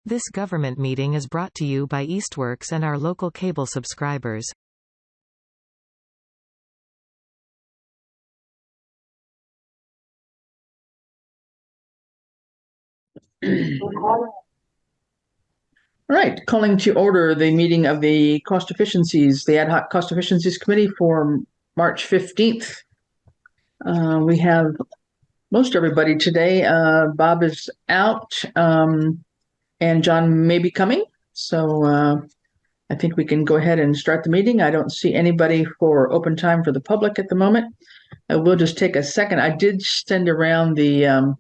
This government meeting is brought to you by Eastworks and our local cable subscribers. All right, calling to order the meeting of the Cost Efficiencies, the Ad Hoc Cost Efficiencies Committee for March 15th. We have most everybody today. Bob is out, and John may be coming. So I think we can go ahead and start the meeting. I don't see anybody for open time for the public at the moment. I will just take a second. I did send around the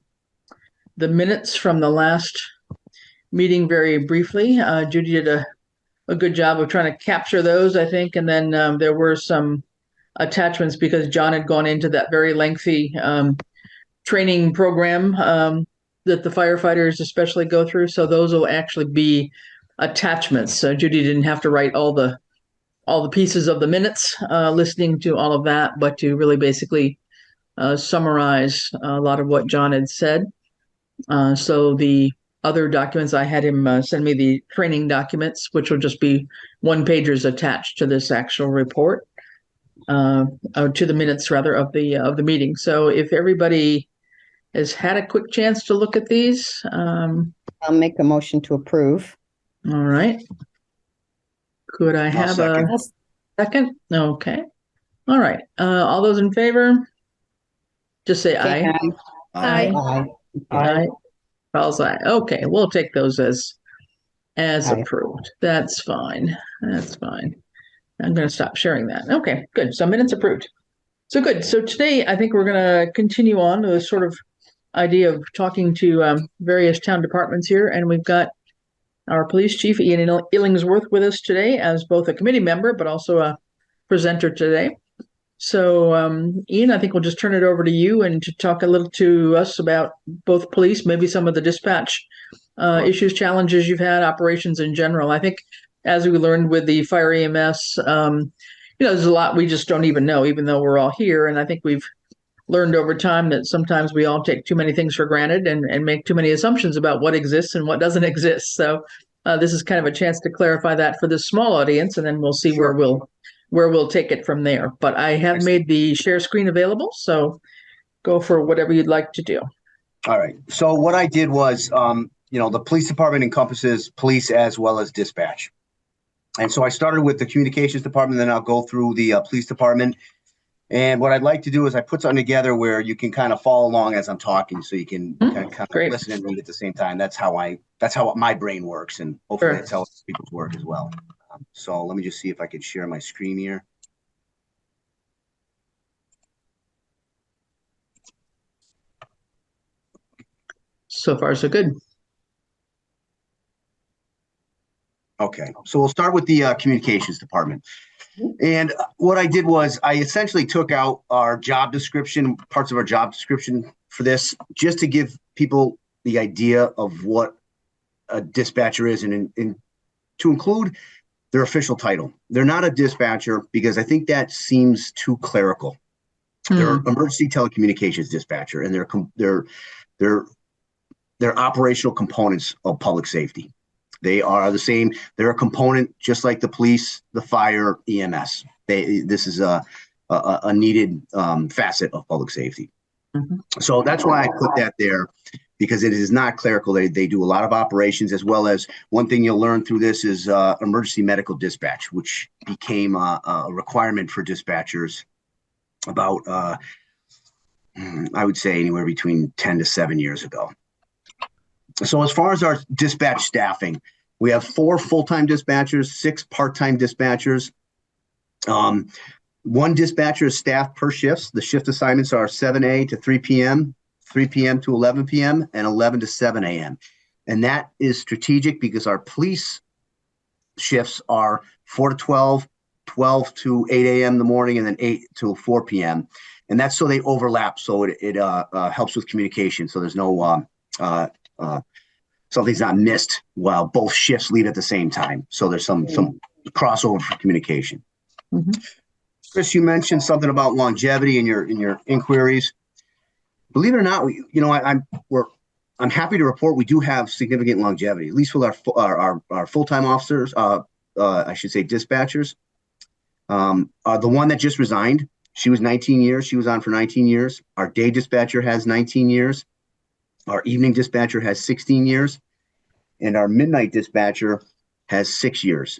minutes from the last meeting very briefly. Judy did a good job of trying to capture those, I think. And then there were some attachments because John had gone into that very lengthy training program that the firefighters especially go through. So those will actually be attachments. So Judy didn't have to write all the pieces of the minutes, listening to all of that, but to really basically summarize a lot of what John had said. So the other documents, I had him send me the training documents, which will just be one pagers attached to this actual report, to the minutes rather of the meeting. So if everybody has had a quick chance to look at these, I'll make a motion to approve. All right. Could I have a second? Okay. All right. All those in favor? Just say aye. Aye. Aye. Aye. Paul's aye. Okay, we'll take those as approved. That's fine. That's fine. I'm going to stop sharing that. Okay, good. So minutes approved. So good. So today, I think we're going to continue on to a sort of idea of talking to various town departments here. And we've got our police chief, Ian Illingsworth, with us today as both a committee member, but also a presenter today. So, Ian, I think we'll just turn it over to you and to talk a little to us about both police, maybe some of the dispatch issues, challenges you've had, operations in general. I think as we learned with the fire EMS, there's a lot we just don't even know, even though we're all here. And I think we've learned over time that sometimes we all take too many things for granted and make too many assumptions about what exists and what doesn't exist. So this is kind of a chance to clarify that for this small audience, and then we'll see where we'll take it from there. But I have made the share screen available, so go for whatever you'd like to do. All right. So what I did was, the police department encompasses police as well as dispatch. And so I started with the communications department, then I'll go through the police department. And what I'd like to do is I put something together where you can kind of follow along as I'm talking, so you can kind of listen and read at the same time. That's how my brain works, and hopefully that's how people's work as well. So let me just see if I can share my screen here. So far, so good. Okay, so we'll start with the communications department. And what I did was I essentially took out our job description, parts of our job description for this, just to give people the idea of what a dispatcher is and to include their official title. They're not a dispatcher because I think that seems too clerical. They're emergency telecommunications dispatcher, and they're operational components of public safety. They are the same. They're a component just like the police, the fire, EMS. This is a needed facet of public safety. So that's why I put that there, because it is not clerical. They do a lot of operations, as well as one thing you'll learn through this is emergency medical dispatch, which became a requirement for dispatchers about, I would say, anywhere between 10 to 7 years ago. So as far as our dispatch staffing, we have 4 full-time dispatchers, 6 part-time dispatchers. One dispatcher is staffed per shifts. The shift assignments are 7 a to 3 p.m., 3 p.m. to 11 p.m., and 11 to 7 a.m. And that is strategic because our police shifts are 4 to 12, 12 to 8 a.m. in the morning, and then 8 to 4 p.m. And that's so they overlap, so it helps with communication, so there's no something's not missed while both shifts leave at the same time. So there's some crossover for communication. Chris, you mentioned something about longevity in your inquiries. Believe it or not, we're I'm happy to report we do have significant longevity, at least with our full-time officers, I should say dispatchers. The one that just resigned, she was 19 years. She was on for 19 years. Our day dispatcher has 19 years. Our evening dispatcher has 16 years. And our midnight dispatcher has 6 years.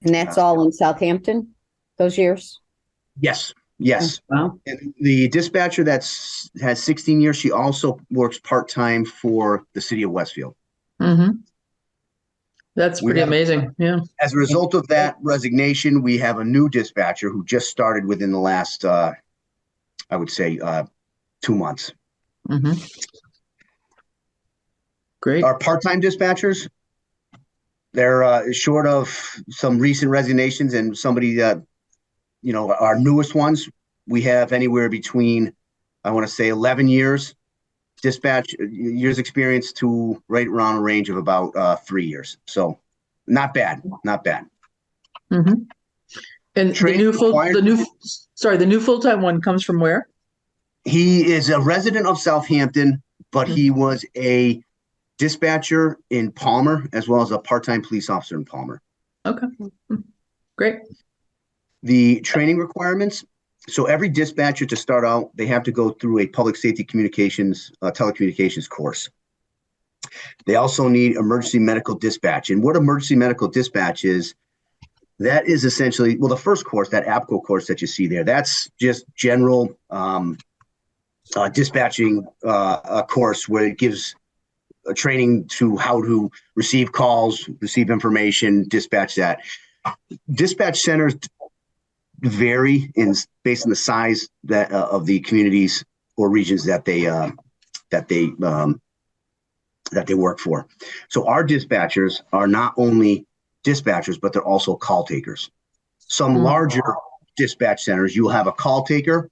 And that's all in Southampton, those years? Yes. Yes. Wow. And the dispatcher has 16 years. She also works part-time for the city of Westfield. Mm-hmm. That's pretty amazing. Yeah. As a result of that resignation, we have a new dispatcher who just started within the last, I would say, 2 months. Mm-hmm. Great. Our part-time dispatchers, they're short of some recent resignations and somebody that, our newest ones, we have anywhere between, I want to say 11 years dispatch years experience to right around a range of about 3 years. So not bad. Mm-hmm. And Training the new full-time one comes from where? He is a resident of Southampton, but he was a dispatcher in Palmer as well as a part-time police officer in Palmer. Okay. Great. The training requirements. So every dispatcher to start out, they have to go through a public safety communications, telecommunications course. They also need emergency medical dispatch. And what emergency medical dispatch is, that is essentially, well, the first course, that APCO course that you see there, that's just general dispatching course where it gives a training to how to receive calls, receive information, dispatch that. Dispatch centers vary based on the size of the communities or regions that they work for. So our dispatchers are not only dispatchers, but they're also call takers. Some larger dispatch centers, you'll have a call taker,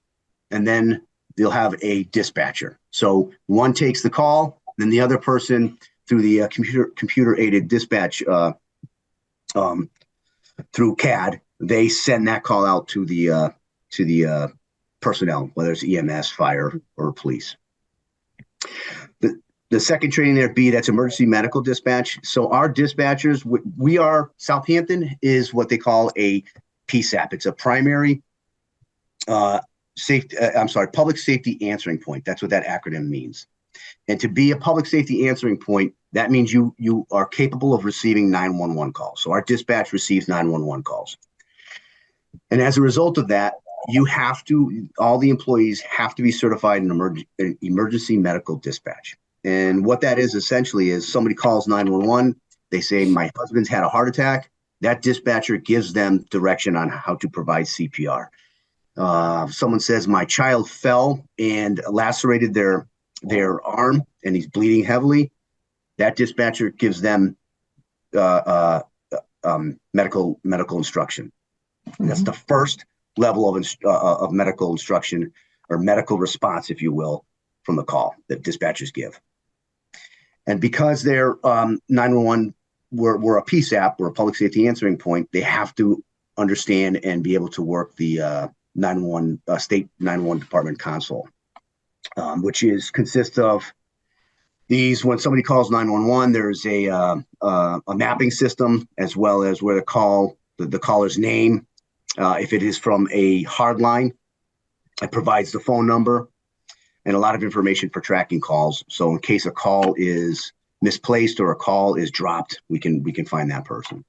and then they'll have a dispatcher. So one takes the call, then the other person through the computer aided dispatch through CAD. They send that call out to the personnel, whether it's EMS, fire, or police. The second training there, B, that's emergency medical dispatch. So our dispatchers, Southampton is what they call a PSAP. It's a primary public safety answering point. That's what that acronym means. And to be a public safety answering point, that means you are capable of receiving 911 calls. So our dispatch receives 911 calls. And as a result of that, all the employees have to be certified in emergency medical dispatch. And what that is essentially is somebody calls 911, they say, my husband's had a heart attack. That dispatcher gives them direction on how to provide CPR. Someone says, my child fell and lacerated their arm and he's bleeding heavily. That dispatcher gives them medical instruction. And that's the first level of medical instruction or medical response, if you will, from the call that dispatchers give. And because they're 911, we're a PSAP, we're a public safety answering point, they have to understand and be able to work the state 911 department console, which consists of these. When somebody calls 911, there's a mapping system as well as where the caller's name. If it is from a hard line, it provides the phone number and a lot of information for tracking calls. So in case a call is misplaced or a call is dropped, we can find that person.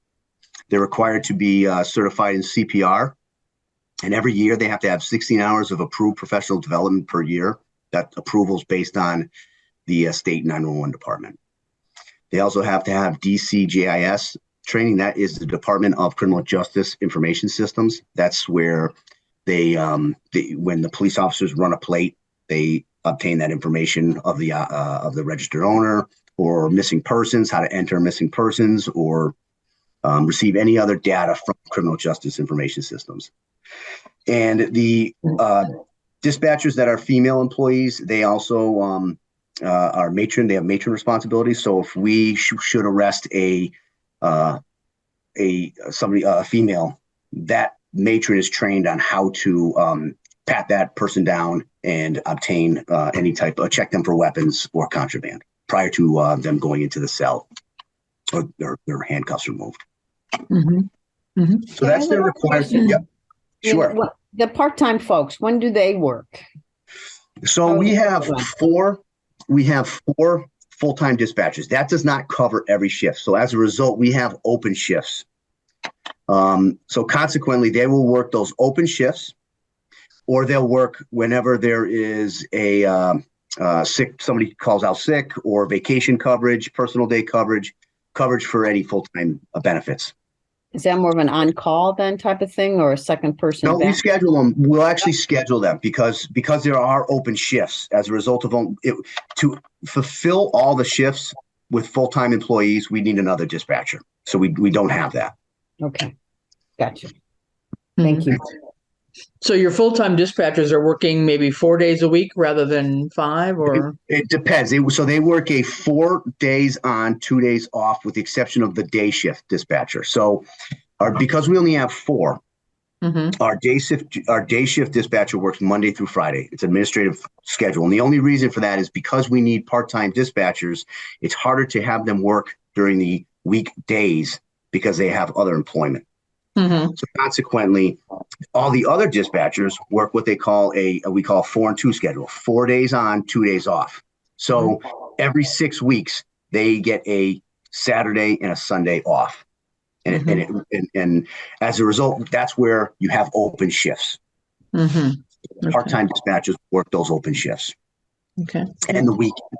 They're required to be certified in CPR. And every year they have to have 16 hours of approved professional development per year. That approval is based on the state 911 department. They also have to have DCJIS training. That is the Department of Criminal Justice Information Systems. That's where when the police officers run a plate, they obtain that information of the registered owner or missing persons, how to enter missing persons, or receive any other data from criminal justice information systems. And the dispatchers that are female employees, they also are matron. They have matron responsibilities. So if we should arrest a female, that matron is trained on how to pat that person down and obtain any type of check them for weapons or contraband prior to them going into the cell or their handcuffs removed. Mhm. Mhm. So that's their required. Yep. Sure. The part-time folks, when do they work? So we have four full-time dispatchers. That does not cover every shift. So as a result, we have open shifts. So consequently, they will work those open shifts, or they'll work whenever there is a somebody calls out sick, or vacation coverage, personal day coverage for any full-time benefits. Is that more of an on-call then type of thing, or a second person? No, we schedule them. We'll actually schedule them because there are open shifts as a result of them. To fulfill all the shifts with full-time employees, we need another dispatcher. So we don't have that. Okay, gotcha. Thank you. So your full-time dispatchers are working maybe 4 days a week rather than 5, or? It depends. They work a 4 days on, 2 days off, with the exception of the day shift dispatcher. So because we only have 4, our day shift dispatcher works Monday through Friday. It's an administrative schedule. And the only reason for that is because we need part-time dispatchers. It's harder to have them work during the weekdays because they have other employment. So consequently, all the other dispatchers work what they call we call a 4 and 2 schedule, 4 days on, 2 days off. So every 6 weeks, they get a Saturday and a Sunday off. And as a result, that's where you have open shifts. Part-time dispatchers work those open shifts. Okay. And the weekend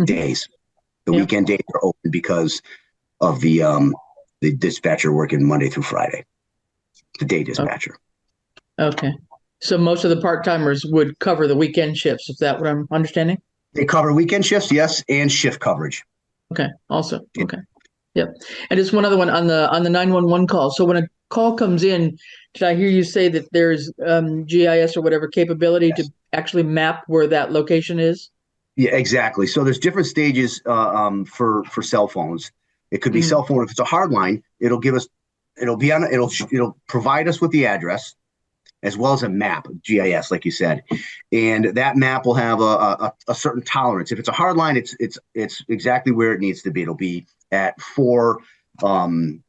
days. The weekend days are open because of the dispatcher working Monday through Friday, the day dispatcher. Okay. So most of the part-timers would cover the weekend shifts. Is that what I'm understanding? They cover weekend shifts, yes, and shift coverage. Okay. Also. Okay. Yep. And just one other one on the 911 call. So when a call comes in, did I hear you say that there's GIS or whatever capability to actually map where that location is? Yeah, exactly. So there's different stages for cell phones. It could be cell phone. If it's a hard line, it'll provide us with the address as well as a map, GIS, like you said. And that map will have a certain tolerance. If it's a hard line, it's exactly where it needs to be. It'll be at 4 Gun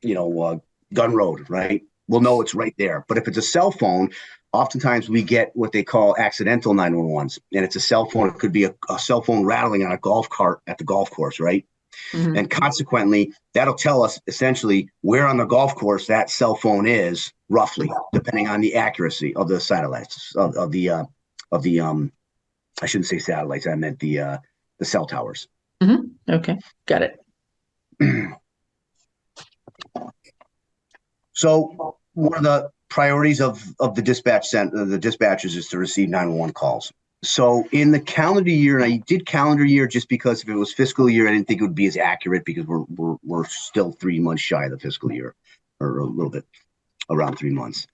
Road, right? We'll know it's right there. But if it's a cell phone, oftentimes we get what they call accidental 911s. And it's a cell phone. It could be a cell phone rattling on a golf cart at the golf course, right? And consequently, that'll tell us essentially where on the golf course that cell phone is, roughly, depending on the accuracy of the satellites, of the I shouldn't say satellites, I meant the cell towers. Okay, got it. So one of the priorities of the dispatch center, the dispatchers, is to receive 911 calls. So in the calendar year, and I did calendar year just because if it was fiscal year, I didn't think it would be as accurate because we're still 3 months shy of the fiscal year, or a little bit around 3 months.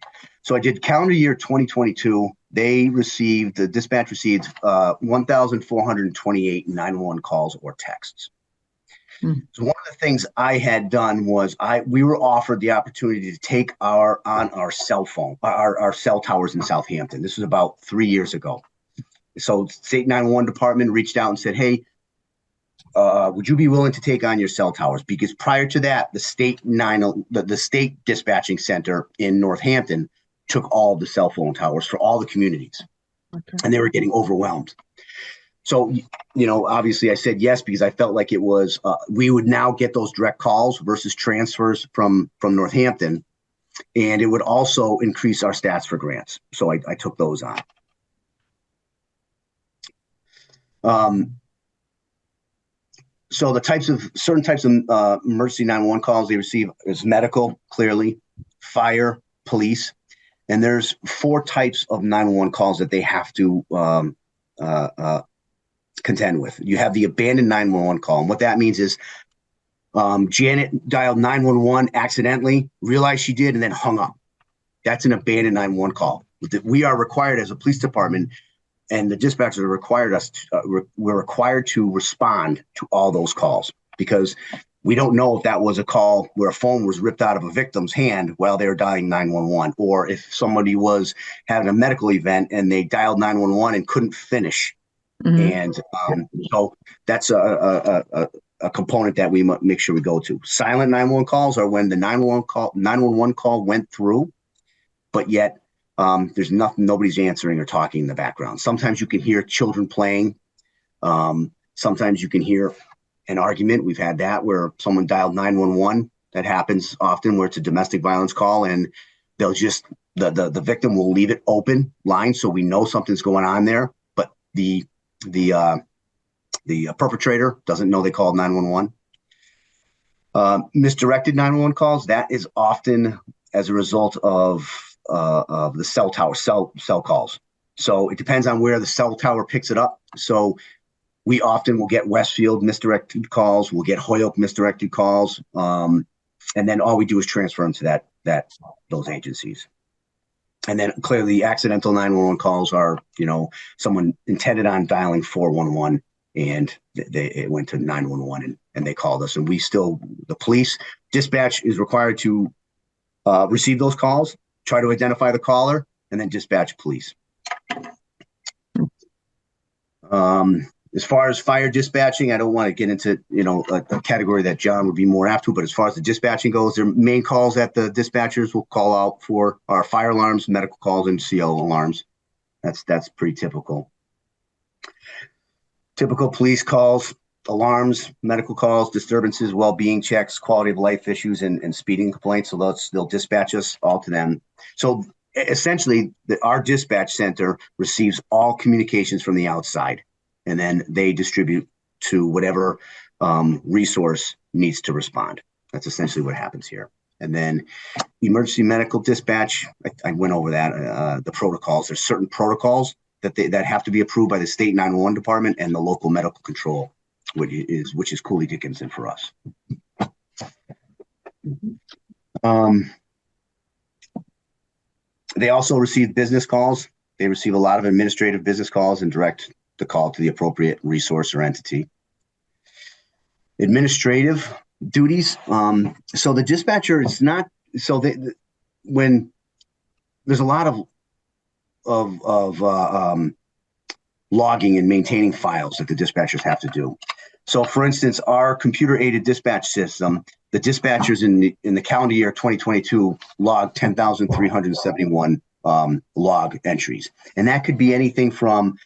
So I did calendar year 2022. The dispatch received 1,428 911 calls or texts. So one of the things I had done was we were offered the opportunity to take our cell phone, our cell towers in Southampton. This was about 3 years ago. So state 911 department reached out and said, hey, would you be willing to take on your cell towers? Because prior to that, the state dispatching center in Northampton took all the cell phone towers for all the communities, and they were getting overwhelmed. So, obviously I said yes, because I felt like it was, we would now get those direct calls versus transfers from Northampton, and it would also increase our stats for grants. So I took those on. So the certain types of emergency 911 calls they receive is medical, clearly, fire, police, and there's 4 types of 911 calls that they have to contend with. You have the abandoned 911 call, and what that means is Janet dialed 911 accidentally, realized she did, and then hung up. That's an abandoned 911 call. We are required as a police department, and the dispatchers we're required to respond to all those calls, because we don't know if that was a call where a phone was ripped out of a victim's hand while they were dialing 911, or if somebody was having a medical event and they dialed 911 and couldn't finish Mhm. And so that's a component that we make sure we go to. Silent 911 calls are when the 911 call went through, but yet there's nothing, nobody's answering or talking in the background. Sometimes you can hear children playing. Sometimes you can hear an argument. We've had that where someone dialed 911. That happens often where it's a domestic violence call, and they'll just the victim will leave it open line so we know something's going on there, but the perpetrator doesn't know they called 911. Misdirected 911 calls, that is often as a result of the cell tower cell calls. So it depends on where the cell tower picks it up. So we often will get Westfield misdirected calls, we'll get Holyoke misdirected calls, and then all we do is transfer them to those agencies. And then clearly the accidental 911 calls are, someone intended on dialing 411 and it went to 911 and they called us, and the police dispatch is required to receive those calls, try to identify the caller, and then dispatch police. As far as fire dispatching, I don't want to get into, a category that John would be more apt to, but as far as the dispatching goes, their main calls that the dispatchers will call out for are fire alarms, medical calls, and CO alarms. That's pretty typical. Typical police calls, alarms, medical calls, disturbances, well-being checks, quality of life issues, and speeding complaints. So they'll dispatch us all to them. So essentially, our dispatch center receives all communications from the outside, and then they distribute to whatever resource needs to respond. That's essentially what happens here. And then emergency medical dispatch, I went over that, the protocols. There's certain protocols that have to be approved by the state 911 department and the local medical control, which is Cooley Dickinson for us. They also receive business calls. They receive a lot of administrative business calls and direct the call to the appropriate resource or entity. Administrative duties. So the dispatcher is not, when there's a lot of logging and maintaining files that the dispatchers have to do. So for instance, our computer aided dispatch system, the dispatchers in the calendar year 2022 logged 10,371 log entries. And that could be anything from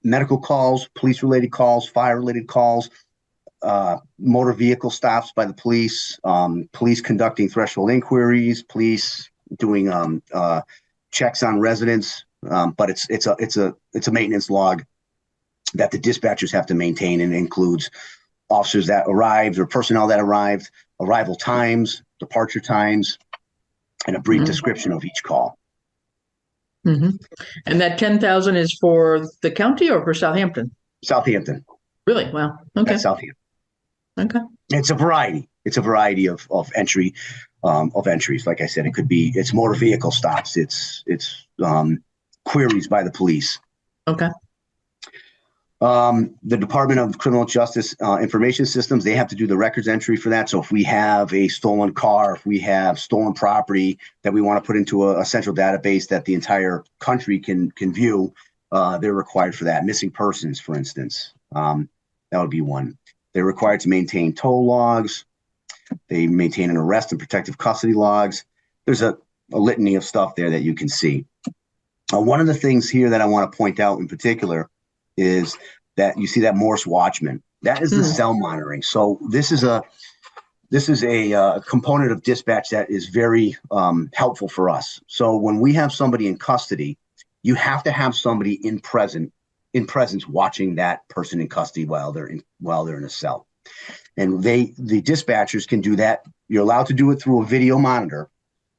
medical calls, police related calls, fire related calls, motor vehicle stops by the police, police conducting threshold inquiries, police doing checks on residents. But it's a maintenance log that the dispatchers have to maintain, and includes officers that arrived or personnel that arrived, arrival times, departure times, and a brief description of each call. Mm-hmm. And that 10,000 is for the county or for Southampton? Southampton. Really? Wow. Okay. That's Southampton. Okay. It's a variety. It's a variety of entries. Like I said, it's motor vehicle stops. It's queries by the police. Okay. The Department of Criminal Justice Information Systems, they have to do the records entry for that. So if we have a stolen car, if we have stolen property that we want to put into a central database that the entire country can view, they're required for that. Missing persons, for instance, that would be one. They're required to maintain tow logs. They maintain an arrest and protective custody logs. There's a litany of stuff there that you can see. One of the things here that I want to point out in particular is that you see that Morse Watchman. That is the cell monitoring. So this is a component of dispatch that is very helpful for us. So when we have somebody in custody, you have to have somebody in presence watching that person in custody while they're in a cell. And the dispatchers can do that. You're allowed to do it through a video monitor,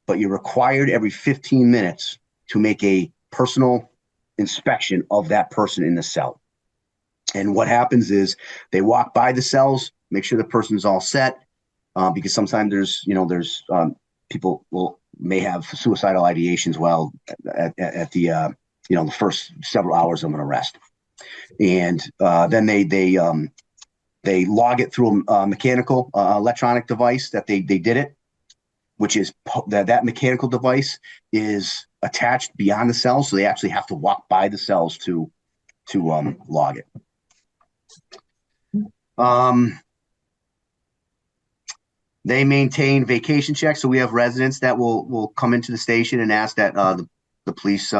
but you're required every 15 minutes to make a personal inspection of that person in the cell. And what happens is they walk by the cells, make sure the person's all set, because sometimes there's people may have suicidal ideations while at the the first several hours of an arrest, and then they log it through a mechanical electronic device that they did it, which is that mechanical device is attached beyond the cells, so they actually have to walk by the cells to log it. They maintain vacation checks. So we have residents that will come into the station and ask that the police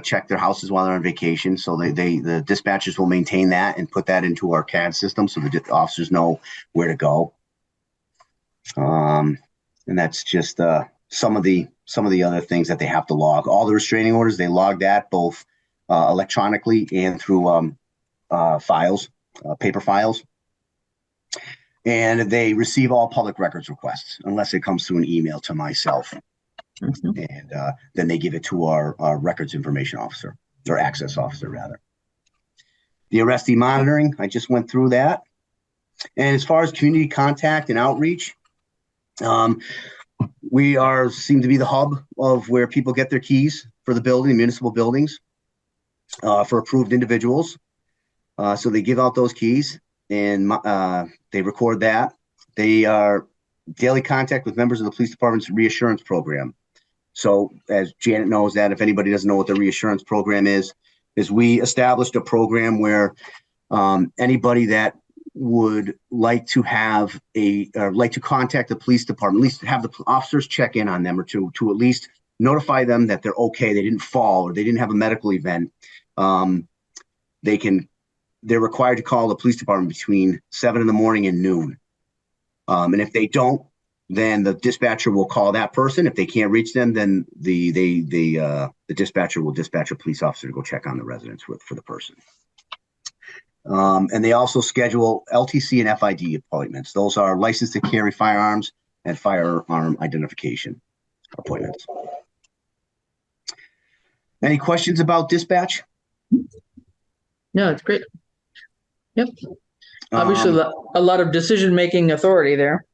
check their houses while they're on vacation. So the dispatchers will maintain that and put that into our CAD system so the officers know where to go. And that's just some of the other things that they have to log. All the restraining orders, they log that both electronically and through files, paper files. And they receive all public records requests unless it comes through an email to myself. Mm-hmm. And then they give it to our records information officer, or access officer rather. The arrestee monitoring, I just went through that. And as far as community contact and outreach, we seem to be the hub of where people get their keys for the building, municipal buildings, for approved individuals. So they give out those keys and they record that. They are daily contact with members of the police department's reassurance program. So as Janet knows that, if anybody doesn't know what the reassurance program is we established a program where anybody that would like to have like to contact the police department, at least have the officers check in on them, or to at least notify them that they're okay, they didn't fall, or they didn't have a medical event. They're required to call the police department between 7 in the morning and noon. And if they don't, then the dispatcher will call that person. If they can't reach them, then the dispatcher will dispatch a police officer to go check on the residence for the person. And they also schedule LTC and FID appointments. Those are license to carry firearms and firearm identification appointments. Any questions about dispatch? No, it's great. Yep. Obviously, a lot of decision-making authority there.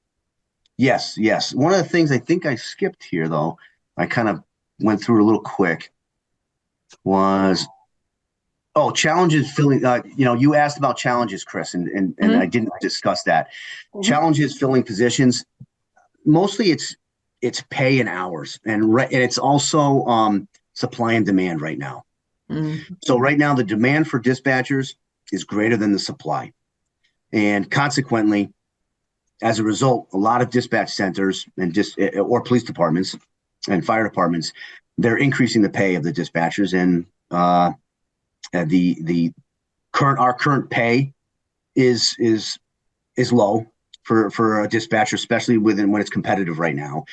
Yes. One of the things I think I skipped here, though, I kind of went through it a little quick, was challenges filling. You asked about challenges, Chris, and mm-hmm. I didn't discuss that. Mm-hmm. Challenges filling positions. Mostly, it's pay and hours, and it's also supply and demand right now. Mm-hmm. So right now, the demand for dispatchers is greater than the supply, and consequently, as a result, a lot of dispatch centers or police departments and fire departments, they're increasing the pay of the dispatchers, and our current pay is low for a dispatcher, especially when it's competitive right now,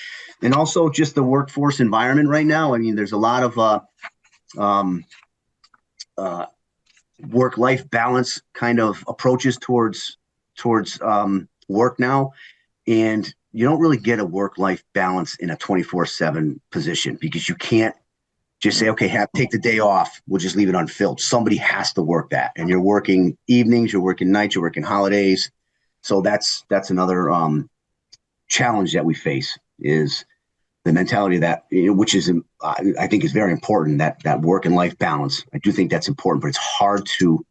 and also just the workforce environment right now. I mean, there's a lot of work-life balance kind of approaches towards work now, and you don't really get a work-life balance in a 24/7 position, because you can't just say, okay, take the day off, we'll just leave it unfilled. Somebody has to work that, and you're working evenings, you're working nights, you're working holidays. So that's another challenge that we face, is the mentality that, which is, I think, is very important, that work and life balance. I do think that's important, but it's hard to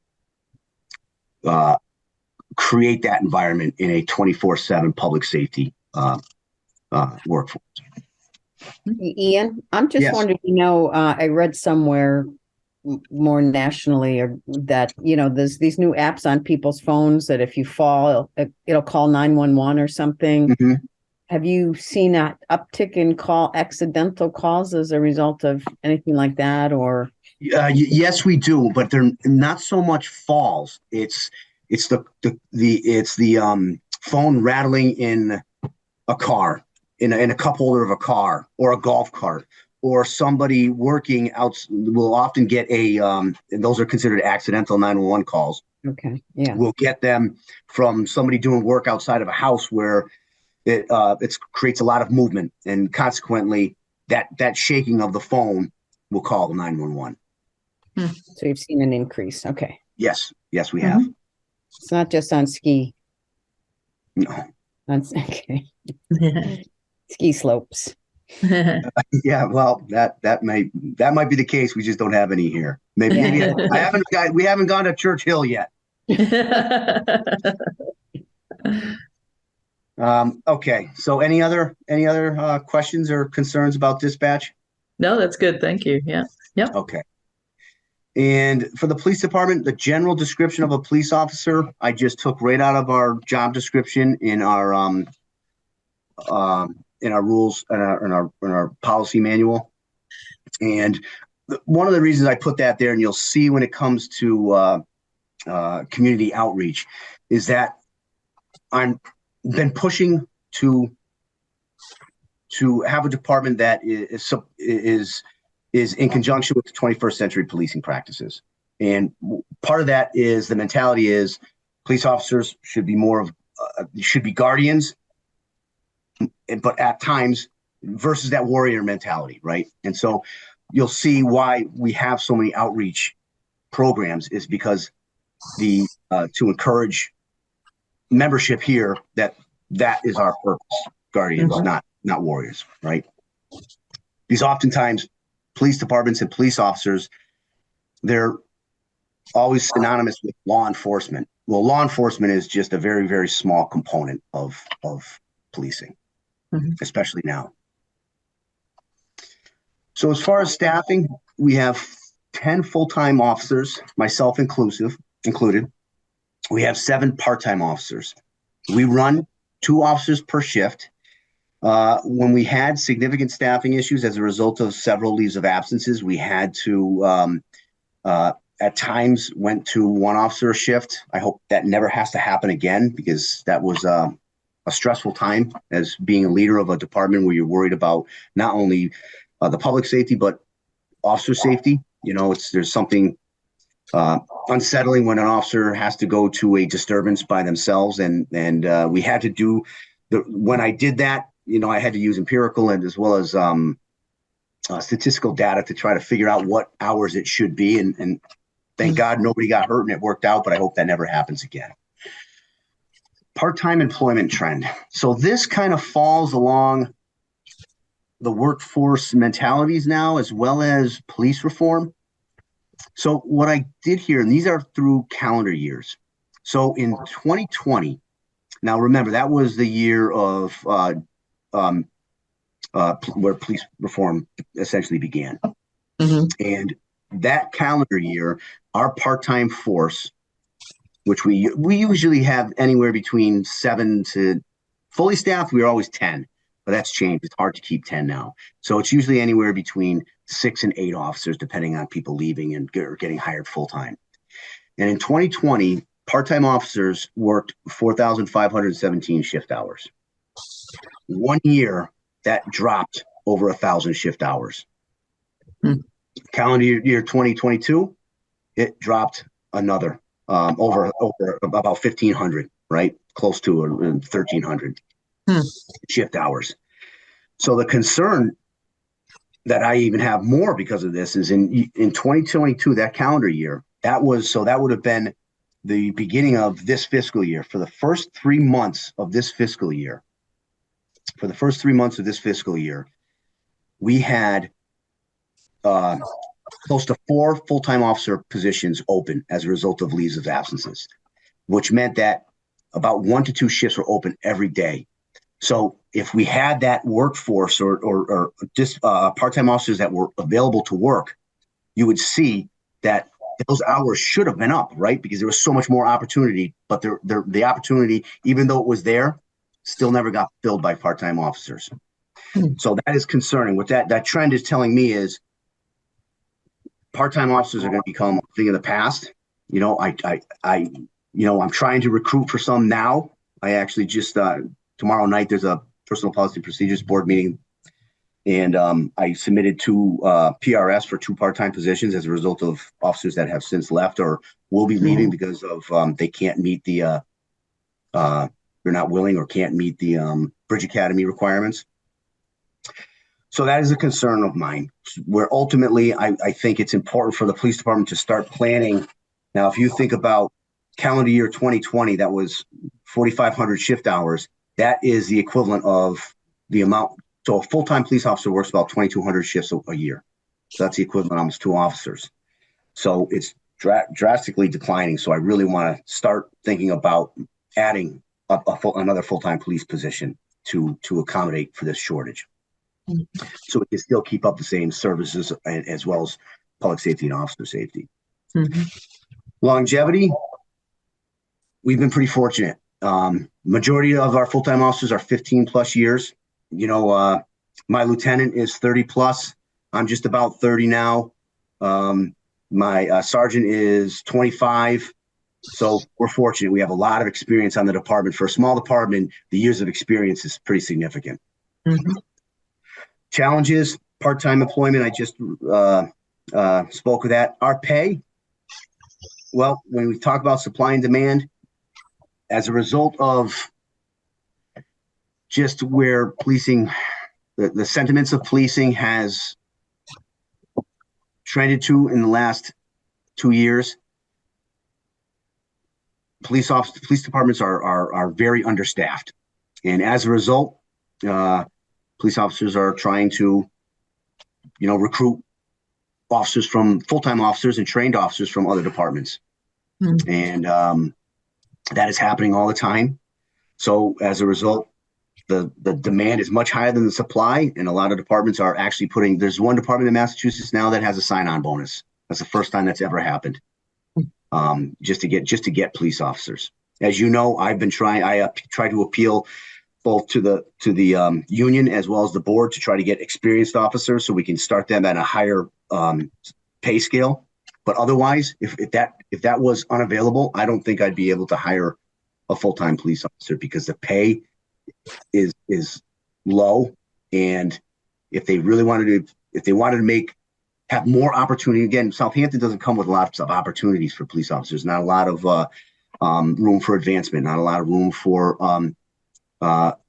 create that environment in a 24/7 public safety workforce. Ian, I'm just wondering, I read somewhere more nationally that, there's these new apps on people's phones that if you fall, it'll call 911 or something. Mm-hmm. Have you seen an uptick in accidental calls as a result of anything like that, or? Yes, we do, but they're not so much falls. It's the phone rattling in a car, in a cup holder of a car, or a golf cart, or somebody working out will often get and those are considered accidental 911 calls. Okay. Yeah. We'll get them from somebody doing work outside of a house where it creates a lot of movement, and consequently that shaking of the phone will call 911. So you've seen an increase. Okay. Yes, we have. It's not just on ski. No. Okay. Ski slopes. Yeah, well, that might be the case. We just don't have any here. Maybe we haven't gone to Church Hill yet. Okay. So any other questions or concerns about dispatch? No, that's good. Thank you. Yeah. Yep. Okay. And for the police department, the general description of a police officer, I just took right out of our job description in our rules and our policy manual. And one of the reasons I put that there, and you'll see when it comes to community outreach, is that I'm been pushing to have a department that is in conjunction with the 21st century policing practices. And part of that is the mentality is police officers should be should be guardians, but at times versus that warrior mentality, right? And so you'll see why we have so many outreach programs is because to encourage membership here that is our purpose, guardians, not warriors, right? Because oftentimes police departments and police officers, they're always synonymous with law enforcement. Well, law enforcement is just a very, very small component of policing, especially now. So as far as staffing, we have 10 full-time officers, myself included. We have 7 part-time officers. We run 2 officers per shift. When we had significant staffing issues as a result of several leaves of absences, we had to, at times, went to 1 officer a shift. I hope that never has to happen again because that was a stressful time as being a leader of a department where you're worried about not only the public safety, but officer safety. You know, there's something unsettling when an officer has to go to a disturbance by themselves. And we had to do when I did that, you know, I had to use empirical and as well as statistical data to try to figure out what hours it should be. And thank God nobody got hurt and it worked out, but I hope that never happens again. Part-time employment trend. So this kind of falls along the workforce mentalities now, as well as police reform. So what I did here, and these are through calendar years. So in 2020, now remember that was the year of where police reform essentially began. And that calendar year, our part-time force, which we usually have anywhere between 7 to fully staffed, we were always 10. But that's changed. It's hard to keep 10 now. So it's usually anywhere between 6 and 8 officers, depending on people leaving and getting hired full-time. And in 2020, part-time officers worked 4,517 shift hours. 1 year, that dropped over 1,000 shift hours. Calendar year 2022, it dropped another over about 1,500, right? Close to 1,300. Shift hours. So the concern that I even have more because of this is in 2022, that calendar year, that would have been the beginning of this fiscal year. For the first 3 months of this fiscal year, we had close to 4 full-time officer positions open as a result of leaves of absences, which meant that about 1 to 2 shifts were open every day. So if we had that workforce or just part-time officers that were available to work, you would see that those hours should have been up, right? Because there was so much more opportunity, but the opportunity, even though it was there, still never got filled by part-time officers. So that is concerning. What that trend is telling me is part-time officers are going to become a thing of the past. You know, I'm trying to recruit for some now. I actually just tomorrow night, there's a personal policy procedures board meeting. And I submitted 2 PRS for 2 part-time positions as a result of officers that have since left or will be leaving because of they can't meet they're not willing or can't meet the Bridge Academy requirements. So that is a concern of mine, where ultimately I think it's important for the police department to start planning. Now, if you think about calendar year 2020, that was 4,500 shift hours. That is the equivalent of the amount. So a full-time police officer works about 2,200 shifts a year. So that's the equivalent of almost 2 officers. So it's drastically declining. So I really want to start thinking about adding another full-time police position to accommodate for this shortage. So we can still keep up the same services as well as public safety and officer safety. Mm-hmm. Longevity, we've been pretty fortunate. Majority of our full-time officers are 15 plus years. You know, my lieutenant is 30 plus. I'm just about 30 now. My sergeant is 25. So we're fortunate. We have a lot of experience on the department. For a small department, the years of experience is pretty significant. Mm-hmm. Challenges, part-time employment. I just spoke of that. Our pay, well, when we talk about supply and demand, as a result of just where policing, the sentiments of policing has trended to in the last 2 years, police departments are very understaffed, and as a result, police officers are trying to, recruit officers from full-time officers and trained officers from other departments, and that is happening all the time. So as a result, the demand is much higher than the supply, and a lot of departments are actually there's one department in Massachusetts now that has a sign-on bonus. That's the first time that's ever happened. Just to get police officers. As you know, I tried to appeal both to the union as well as the board to try to get experienced officers so we can start them at a higher pay scale. But otherwise, if that was unavailable, I don't think I'd be able to hire a full-time police officer because the pay is low, and if they wanted to have more opportunity, again, Southampton doesn't come with lots of opportunities for police officers. Not a lot of room for advancement. Not a lot of room for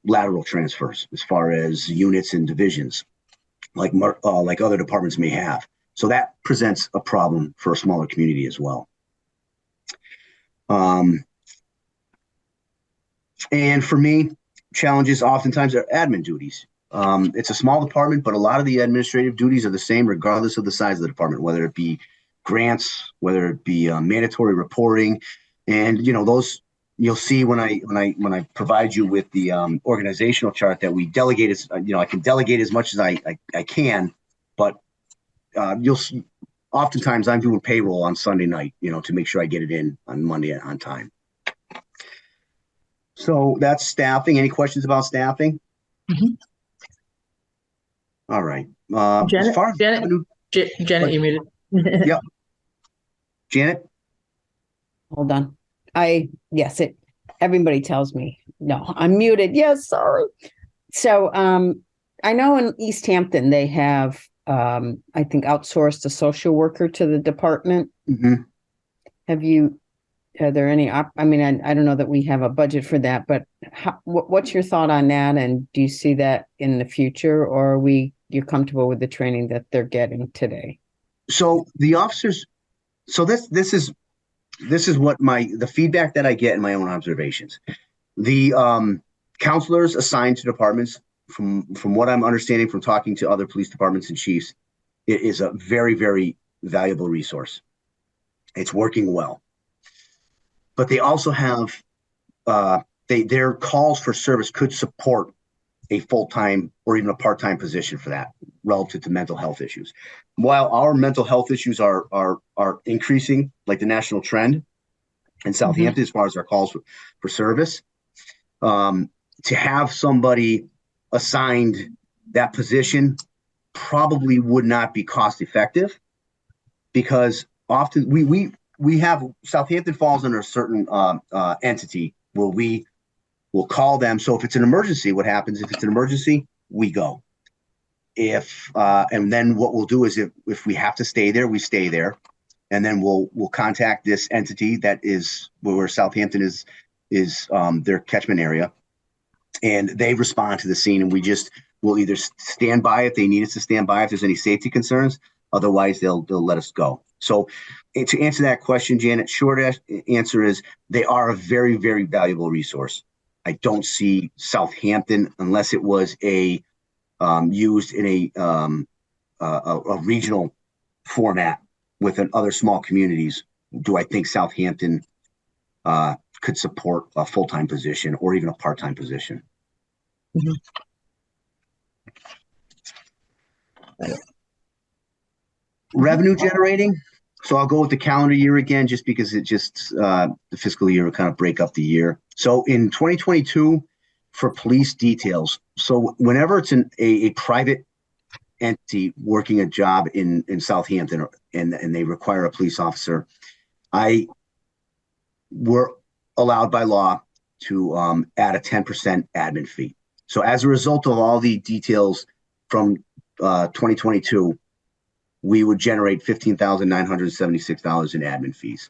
lateral transfers as far as units and divisions, like other departments may have. So that presents a problem for a smaller community as well. And for me, challenges oftentimes are admin duties. It's a small department, but a lot of the administrative duties are the same regardless of the size of the department, whether it be grants, whether it be mandatory reporting. And, those you'll see when I provide you with the organizational chart that we delegate. I can delegate as much as I can, but you'll see, oftentimes I'm doing payroll on Sunday night, to make sure I get it in on Monday on time. So that's staffing. Any questions about staffing? Mm-hmm. All right. Janet, as far as Janet, you muted. Yep. Janet? Hold on. Everybody tells me, no, I'm muted. Yes, sorry. So I know in East Hampton, they have, I think, outsourced a social worker to the department. Mm-hmm. Are there any, I don't know that we have a budget for that, but what's your thought on that? And do you see that in the future, or you're comfortable with the training that they're getting today? So the officers, this is what the feedback that I get in my own observations. The counselors assigned to departments, from what I'm understanding from talking to other police departments and chiefs, it is a very, very valuable resource. It's working well. But they also have their calls for service could support a full-time or even a part-time position for that relative to mental health issues. While our mental health issues are increasing, like the national trend in Southampton, as far as our calls for service, to have somebody assigned that position probably would not be cost effective, because often we have Southampton falls under a certain entity where we will call them. So if it's an emergency, what happens? If it's an emergency, we go. And then what we'll do is if we have to stay there, we stay there, and then we'll contact this entity that is where Southampton is their catchment area, and they respond to the scene, and we'll either stand by if they need us to stand by if there's any safety concerns. Otherwise, they'll let us go. So to answer that question, Janet, short answer is they are a very, very valuable resource. I don't see Southampton, unless it was used in a regional format within other small communities, do I think Southampton could support a full-time position or even a part-time position. Mm-hmm. Revenue generating. So I'll go with the calendar year again, just because it just, the fiscal year will kind of break up the year. So in 2022, for police details, so whenever it's a private entity working a job in Southampton and they require a police officer, we're allowed by law to add a 10% admin fee. So as a result of all the details from 2022, we would generate $15,976 in admin fees.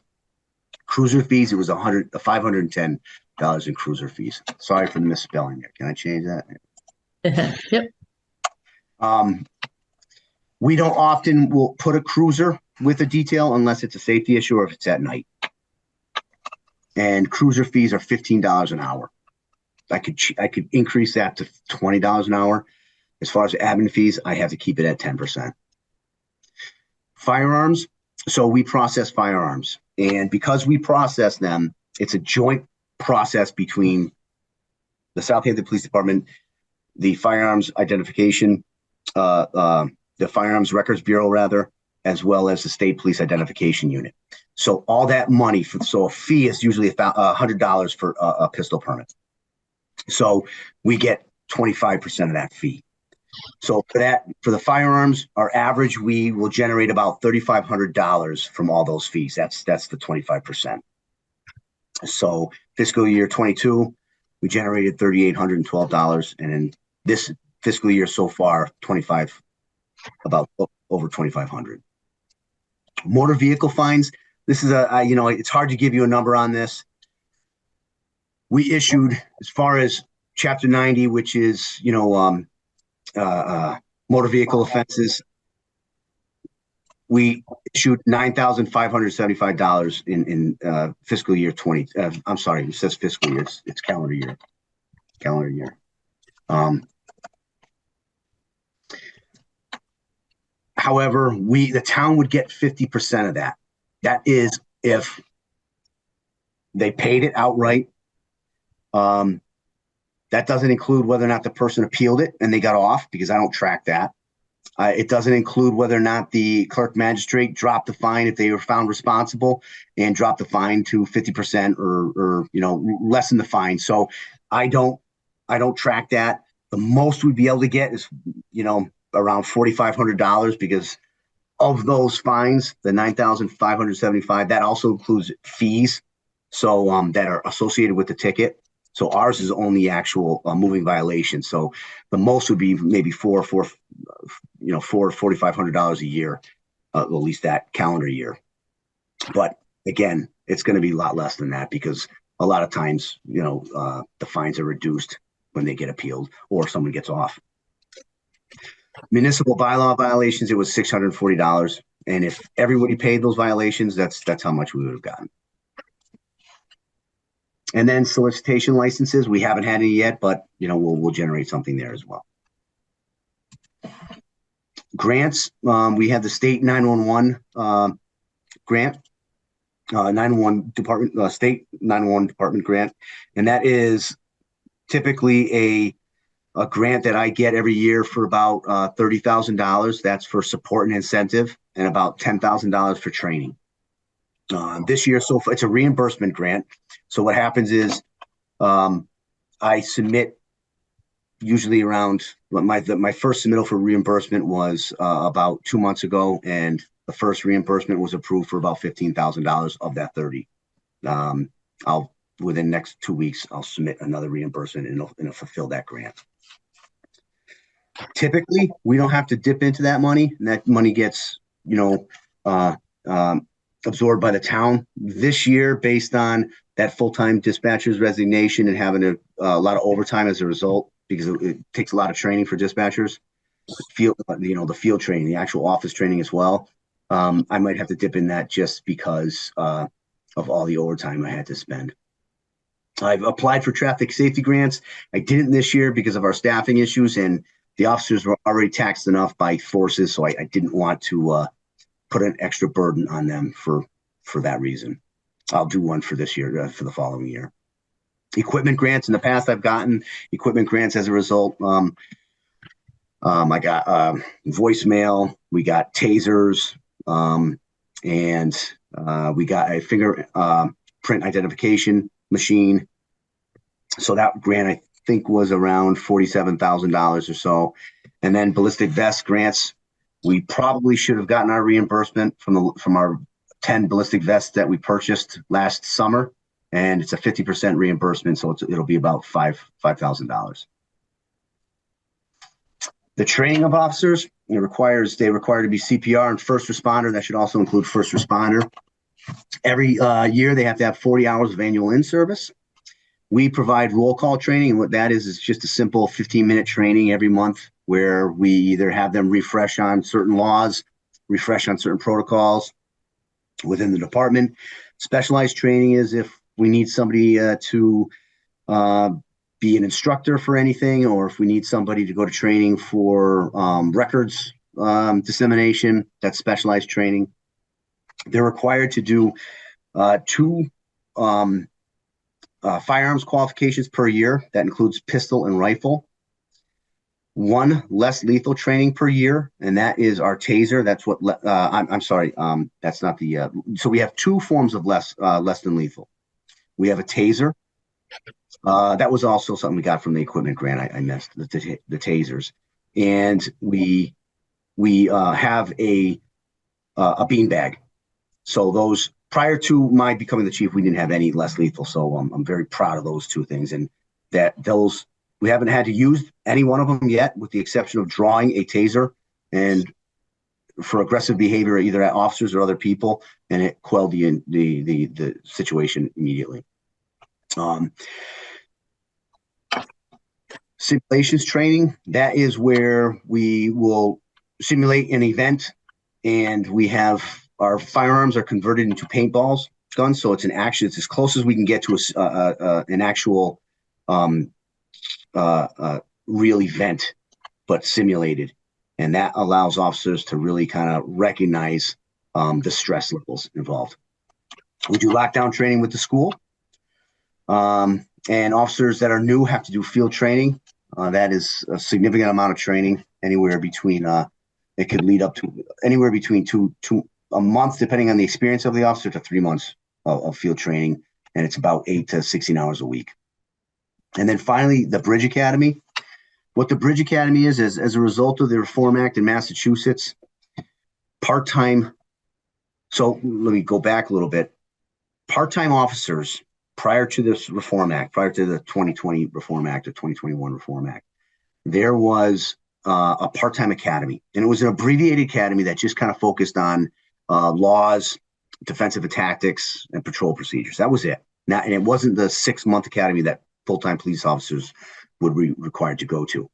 Cruiser fees, it was $510 in cruiser fees. Sorry for the misspelling there. Can I change that? Yep. We don't often will put a cruiser with a detail unless it's a safety issue or if it's at night. And cruiser fees are $15 an hour. I could increase that to $20 an hour. As far as admin fees, I have to keep it at 10%. Firearms. So we process firearms, and because we process them, it's a joint process between the Southampton Police Department, the Firearms Identification, the Firearms Records Bureau, rather, as well as the State Police Identification Unit. So all that money, so a fee is usually $100 for a pistol permit. So we get 25% of that fee. So for the firearms, our average, we will generate about $3,500 from all those fees. That's the 25%. So fiscal year 22, we generated $3,812, and in this fiscal year so far, about over 2,500. Motor vehicle fines. This is it's hard to give you a number on this. We issued, as far as Chapter 90, which is motor vehicle offenses, we issued $9,575 in fiscal year 20. I'm sorry, it says fiscal year. It's calendar year. Calendar year. However, the town would get 50% of that. That is if they paid it outright. That doesn't include whether or not the person appealed it and they got off, because I don't track that. It doesn't include whether or not the clerk magistrate dropped the fine if they were found responsible and dropped the fine to 50% or lessen the fine. So I don't track that. The most we'd be able to get is around $4,500, because of those fines, the $9,575, that also includes fees, so that are associated with the ticket. So ours is only actual moving violation. So the most would be maybe $4,500 a year, at least that calendar year. But again, it's going to be a lot less than that, because a lot of times, the fines are reduced when they get appealed or someone gets off. Municipal bylaw violations, it was $640. And if everybody paid those violations, that's how much we would have gotten. And then solicitation licenses, we haven't had any yet, but we'll generate something there as well. Grants, we have the state 911 grant, 911 department, state 911 department grant, and that is typically a grant that I get every year for about $30,000. That's for support and incentive, and about $10,000 for training. This year, so far, it's a reimbursement grant. So what happens is I submit usually around my first submittal for reimbursement was about 2 months ago, and the first reimbursement was approved for about $15,000 of that 30. Within the next 2 weeks, I'll submit another reimbursement and it'll fulfill that grant. Typically, we don't have to dip into that money, and that money gets absorbed by the town. This year, based on that full-time dispatcher's resignation and having a lot of overtime as a result, because it takes a lot of training for dispatchers, the field training, the actual office training as well. I might have to dip in that just because of all the overtime I had to spend. I've applied for traffic safety grants. I didn't this year because of our staffing issues, and the officers were already taxed enough by forces, so I didn't want to put an extra burden on them for that reason. I'll do one for this year, for the following year. Equipment grants. In the past, I've gotten equipment grants as a result. I got voicemail. We got tasers, and we got a fingerprint identification machine. So that grant, I think, was around $47,000 or so. And then ballistic vest grants, we probably should have gotten our reimbursement from our 10 ballistic vests that we purchased last summer, and it's a 50% reimbursement, so it'll be about $5,000. The training of officers, they require to be CPR and first responder. That should also include first responder. Every year they have to have 40 hours of annual in-service. We provide roll call training, and what that is just a simple 15-minute training every month where we either have them refresh on certain laws, refresh on certain protocols within the department. Specialized training is if we need somebody to be an instructor for anything, or if we need somebody to go to training for records dissemination, that's specialized training. They're required to do 2 firearms qualifications per year. That includes pistol and rifle. 1 less lethal training per year, and that is our taser. That's what I'm sorry. That's not the. So we have 2 forms of less than lethal. We have a taser. That was also something we got from the equipment grant. I missed the tasers, and we have a beanbag. So those, prior to my becoming the chief, we didn't have any less lethal. So I'm very proud of those 2 things, and that those. We haven't had to use any one of them yet, with the exception of drawing a taser and for aggressive behavior, either at officers or other people, and it quelled the situation immediately. Simulations training, that is where we will simulate an event, and we have our firearms are converted into paintballs guns. So it's an action. It's as close as we can get to an actual real event, but simulated, and that allows officers to really kind of recognize the stress levels involved. We do lockdown training with the school, and officers that are new have to do field training. That is a significant amount of training, anywhere between it could lead up to anywhere between a month, depending on the experience of the officer, to 3 months of field training, and it's about 8 to 16 hours a week. And then finally, the Bridge Academy. What the Bridge Academy is as a result of the Reform Act in Massachusetts, part-time. So let me go back a little bit. Part-time officers, prior to this Reform Act, prior to the 2020 Reform Act or 2021 Reform Act, there was a part-time academy, and it was an abbreviated academy that just kind of focused on laws, defensive tactics, and patrol procedures. That was it. Now, and it wasn't the 6-month academy that full-time police officers would be required to go to.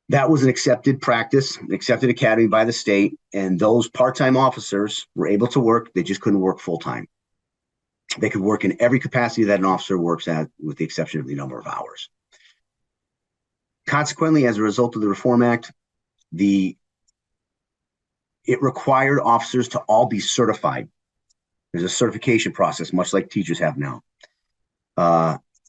That was an accepted practice, an accepted academy by the state, and those part-time officers were able to work. They just couldn't work full-time. They could work in every capacity that an officer works at, with the exception of the number of hours. Consequently, as a result of the Reform Act, it required officers to all be certified. There's a certification process, much like teachers have now.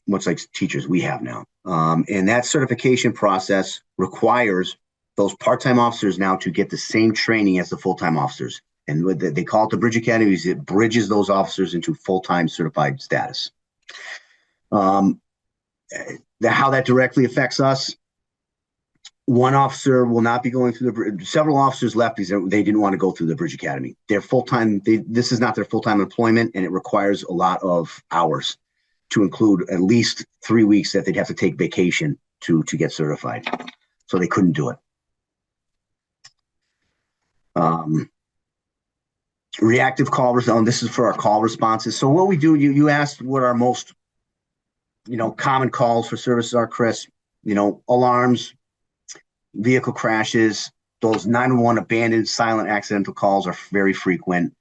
Much like teachers we have now. And that certification process requires those part-time officers now to get the same training as the full-time officers. And they call it the Bridge Academy. It bridges those officers into full-time certified status. How that directly affects us, one officer will not be going through the bridge. Several officers left because they didn't want to go through the Bridge Academy. They're full-time. This is not their full-time employment, and it requires a lot of hours, to include at least 3 weeks that they'd have to take vacation to get certified. So they couldn't do it. Reactive call response. This is for our call responses. So what we do, you asked what our most, common calls for services are, Chris. Alarms, vehicle crashes, those 911 abandoned, silent, accidental calls are very frequent.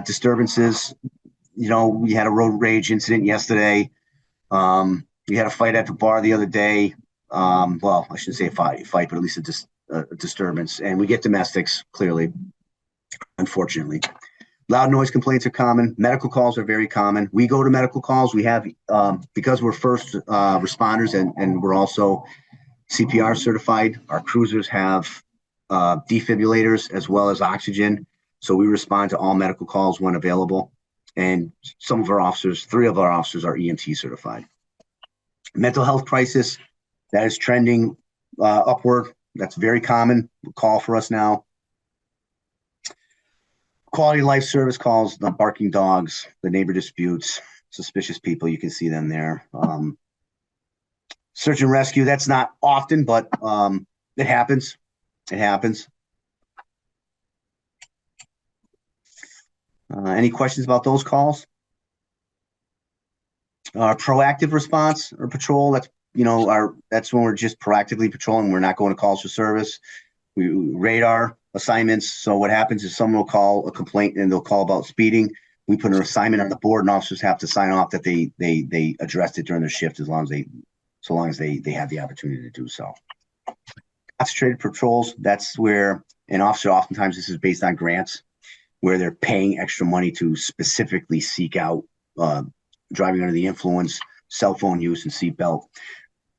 Disturbances. We had a road rage incident yesterday. We had a fight at the bar the other day. Well, I shouldn't say a fight, but at least a disturbance. And we get domestics, clearly, unfortunately. Loud noise complaints are common. Medical calls are very common. We go to medical calls. We have, because we're first responders and we're also CPR certified, our cruisers have defibrillators as well as oxygen. So we respond to all medical calls when available. And some of our officers, 3 of our officers are EMT certified. Mental health crisis, that is trending upward. That's very common call for us now. Quality of life service calls, the barking dogs, the neighbor disputes, suspicious people, you can see them there. Search and rescue, that's not often, but it happens. It happens. Any questions about those calls? Proactive response or patrol, that's that's when we're just proactively patrolling. We're not going to calls for service. We radar assignments. So what happens is someone will call a complaint and they'll call about speeding. We put an assignment on the board and officers have to sign off that they addressed it during their shift so long as they have the opportunity to do so. Concentrated patrols, that's where an officer, oftentimes this is based on grants, where they're paying extra money to specifically seek out driving under the influence, cell phone use, and seatbelt.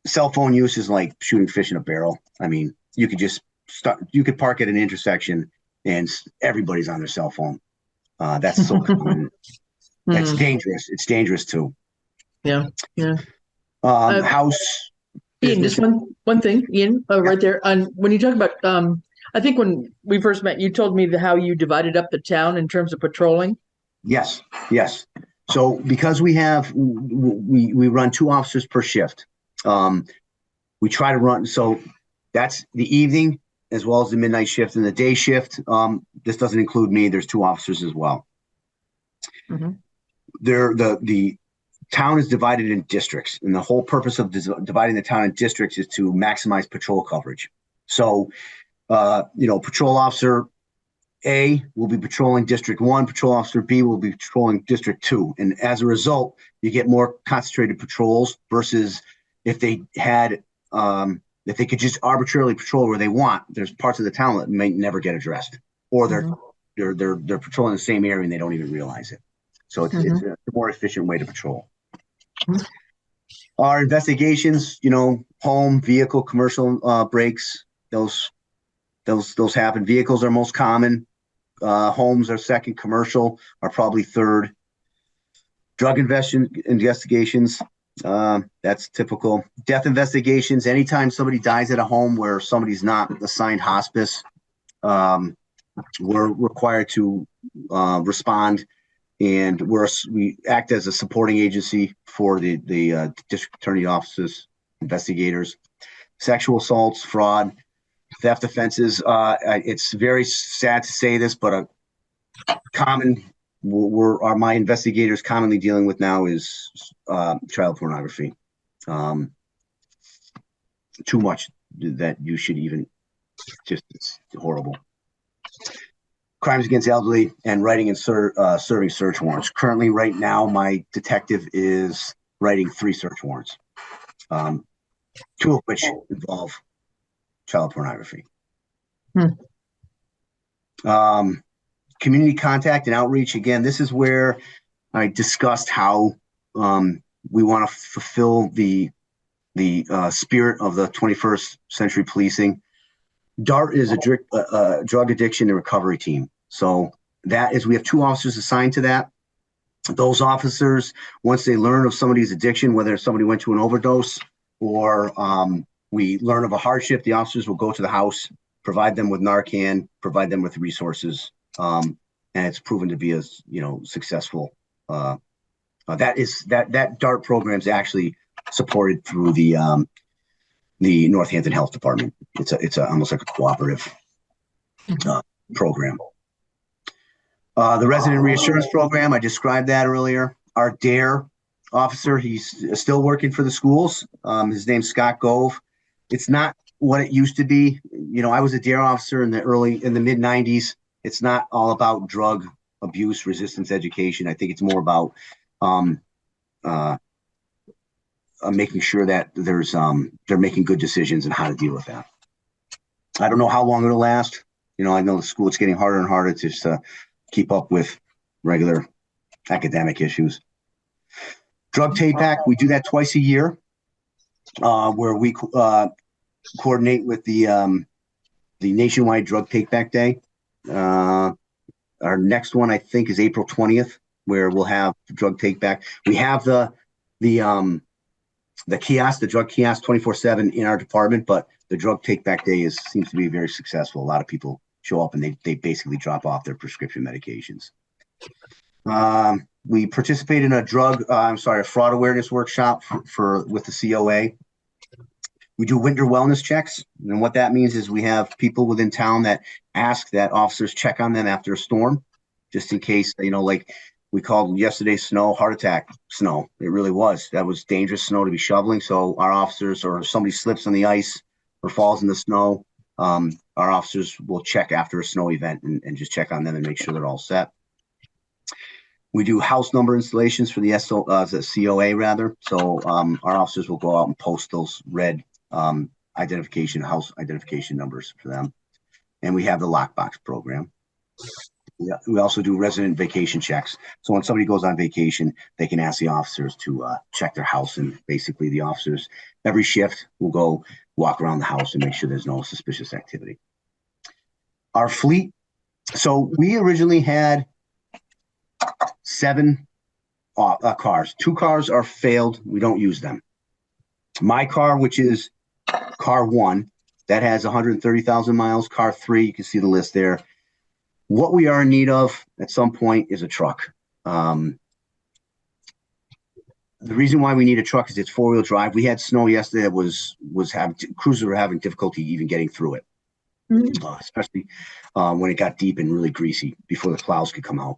Cell phone use is like shooting fish in a barrel. I mean, you could park at an intersection and everybody's on their cell phone. That's so common. It's dangerous. It's dangerous too. Yeah. House. Ian, just one thing, Ian, right there. When you talk about, I think when we first met, you told me how you divided up the town in terms of patrolling. Yes. So because we run 2 officers per shift, we try to run. So that's the evening as well as the midnight shift and the day shift. This doesn't include me. There's 2 officers as well. Mm-hmm. The town is divided in districts, and the whole purpose of dividing the town in districts is to maximize patrol coverage. So, patrol officer A will be patrolling District 1, patrol officer B will be patrolling District 2. And as a result, you get more concentrated patrols versus if they could just arbitrarily patrol where they want. There's parts of the town that may never get addressed, or they're patrolling the same area and they don't even realize it. So it's a more efficient way to patrol. Our investigations, home, vehicle, commercial breaks, those happen. Vehicles are most common. Homes are second. Commercial are probably third. Drug investigations, that's typical. Death investigations, anytime somebody dies at a home where somebody's not assigned hospice, we're required to respond, and we act as a supporting agency for the district attorney offices, investigators. Sexual assaults, fraud, theft offenses. It's very sad to say this, but my investigators commonly dealing with now is child pornography. Too much that you should even it's horrible. Crimes against elderly and writing and serving search warrants. Currently, right now, my detective is writing 3 search warrants, 2 of which involve child pornography. Community contact and outreach. Again, this is where I discussed how we want to fulfill the spirit of the 21st century policing. DART is a drug addiction and recovery team. So we have 2 officers assigned to that. Those officers, once they learn of somebody's addiction, whether somebody went to an overdose or we learn of a hardship, the officers will go to the house, provide them with Narcan, provide them with resources. And it's proven to be a successful. That DART program is actually supported through the Northampton Health Department. It's almost like a cooperative program. The resident reassurance program, I described that earlier. Our DARE officer, he's still working for the schools. His name's Scott Gove. It's not what it used to be. I was a DARE officer in the mid 90s. It's not all about drug abuse resistance education. I think it's more about making sure that they're making good decisions and how to deal with that. I don't know how long it'll last. I know the school, it's getting harder and harder to keep up with regular academic issues. Drug take back, we do that twice a year, where we coordinate with the Nationwide Drug Take Back Day. Our next one, I think, is April 20th, where we'll have the drug take back. We have the kiosk, the drug kiosk 24/7 in our department, but the drug take back day seems to be very successful. A lot of people show up and they basically drop off their prescription medications. We participate in a fraud awareness workshop with the COA. We do winter wellness checks. And what that means is we have people within town that ask that officers check on them after a storm, just in case, like we called yesterday's snow heart attack snow. It really was. That was dangerous snow to be shoveling. So our officers, or if somebody slips on the ice or falls in the snow, our officers will check after a snow event and just check on them and make sure they're all set. We do house number installations for the COA rather. So our officers will go out and post those red house identification numbers for them. And we have the lockbox program. Yeah, we also do resident vacation checks. So when somebody goes on vacation, they can ask the officers to check their house, and basically the officers every shift will go walk around the house and make sure there's no suspicious activity. Our fleet. So we originally had 7 cars. 2 cars are failed. We don't use them. My car, which is car 1, that has 130,000 miles. Car 3, you can see the list there. What we are in need of at some point is a truck. The reason why we need a truck is it's 4-wheel drive. We had snow yesterday that was cruisers were having difficulty even getting through it, especially when it got deep and really greasy before the plows could come out.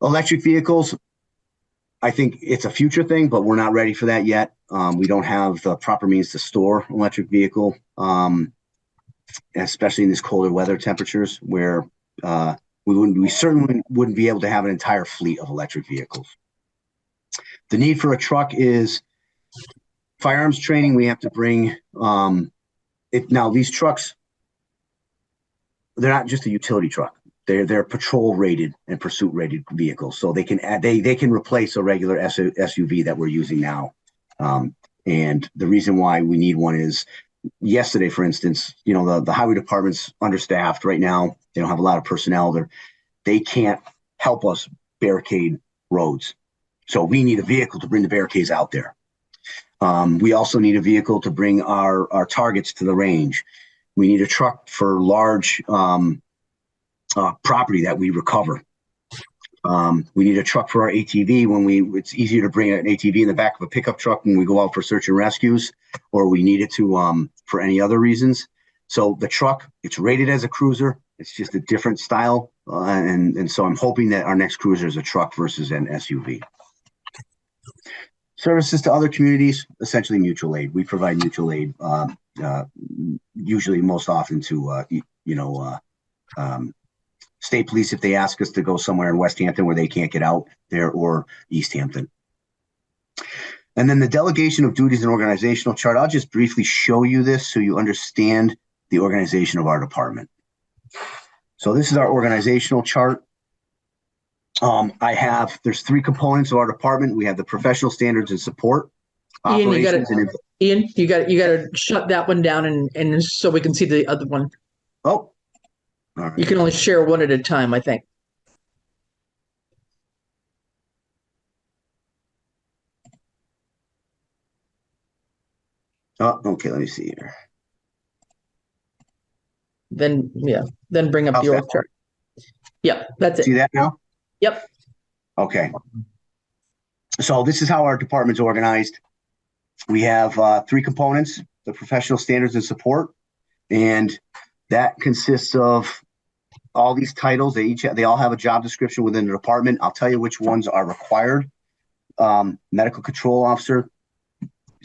Electric vehicles, I think it's a future thing, but we're not ready for that yet. We don't have the proper means to store an electric vehicle, especially in these colder weather temperatures, where we certainly wouldn't be able to have an entire fleet of electric vehicles. The need for a truck is firearms training. We have to bring now these trucks, they're not just a utility truck. They're patrol rated and pursuit rated vehicles. So they can replace a regular SUV that we're using now. And the reason why we need one is yesterday, for instance, the highway department's understaffed right now. They don't have a lot of personnel. They can't help us barricade roads. So we need a vehicle to bring the barricades out there. We also need a vehicle to bring our targets to the range. We need a truck for large property that we recover. We need a truck for our ATV it's easier to bring an ATV in the back of a pickup truck when we go out for search and rescues, or we need it to for any other reasons. So the truck, it's rated as a cruiser. It's just a different style. And so I'm hoping that our next cruiser is a truck versus an SUV. Services to other communities, essentially mutual aid. We provide mutual aid, usually most often to, state police if they ask us to go somewhere in West Hampton where they can't get out there, or East Hampton. And then the delegation of duties and organizational chart. I'll just briefly show you this so you understand the organization of our department. So this is our organizational chart. There's 3 components of our department. We have the professional standards and support. Ian, you got to shut that one down and so we can see the other one. Oh, all right. You can only share one at a time, I think. Oh, okay. Let me see here. Then bring up the org chart. Yep, that's it. See that now? Yep. Okay. So this is how our department's organized. We have 3 components: the professional standards and support, and that consists of all these titles. They all have a job description within the department. I'll tell you which ones are required. Medical control officer,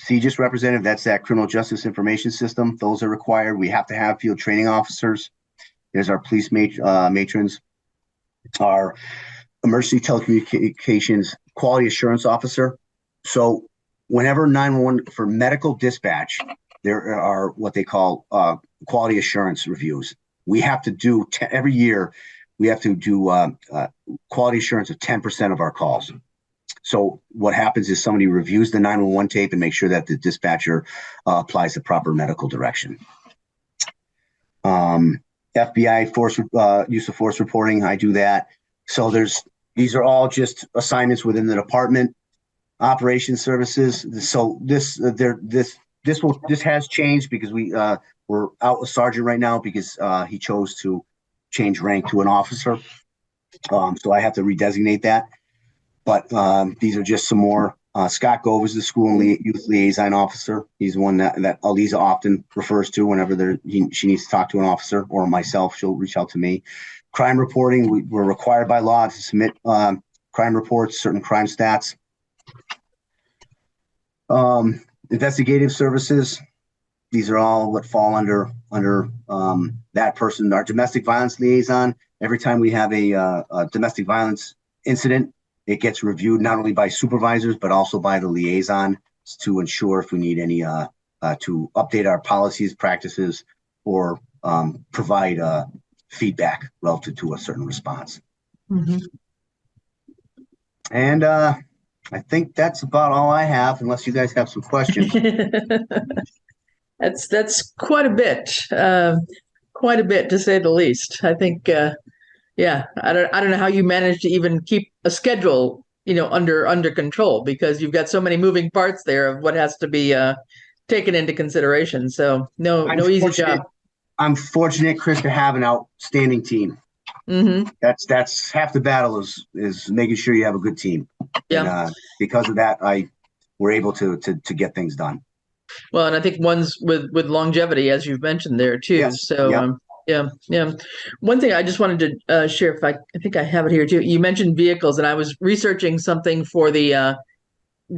CJIS representative, that's that criminal justice information system. Those are required. We have to have field training officers. There's our police matrons, our emergency telecommunications quality assurance officer. So whenever 911 for medical dispatch, there are what they call quality assurance reviews. We have to do every year. We have to do quality assurance of 10% of our calls. So what happens is somebody reviews the 911 tape and makes sure that the dispatcher applies the proper medical direction. FBI use of force reporting. I do that. So these are all just assignments within the department. Operations services. So this has changed because we're out a sergeant right now because he chose to change rank to an officer. So I have to redesignate that. But these are just some more. Scott Gove is the school and youth liaison officer. He's one that Aliza often refers to whenever she needs to talk to an officer, or myself, she'll reach out to me. Crime reporting, we're required by law to submit crime reports, certain crime stats. Investigative services, these are all what fall under that person. Our domestic violence liaison, every time we have a domestic violence incident, it gets reviewed not only by supervisors, but also by the liaison to ensure if we need any to update our policies, practices, or provide feedback relative to a certain response. Mm-hmm. And I think that's about all I have, unless you guys have some questions. That's quite a bit to say the least. I think, yeah, I don't know how you manage to even keep a schedule, under control, because you've got so many moving parts there of what has to be taken into consideration. So no easy job. I'm fortunate, Chris, to have an outstanding team. Mm-hmm. That's half the battle is making sure you have a good team. Yeah. And, because of that, we're able to get things done. Well, and I think one's with longevity, as you've mentioned there too. Yes. So yeah. One thing I just wanted to share, I think I have it here too. You mentioned vehicles, and I was researching something for the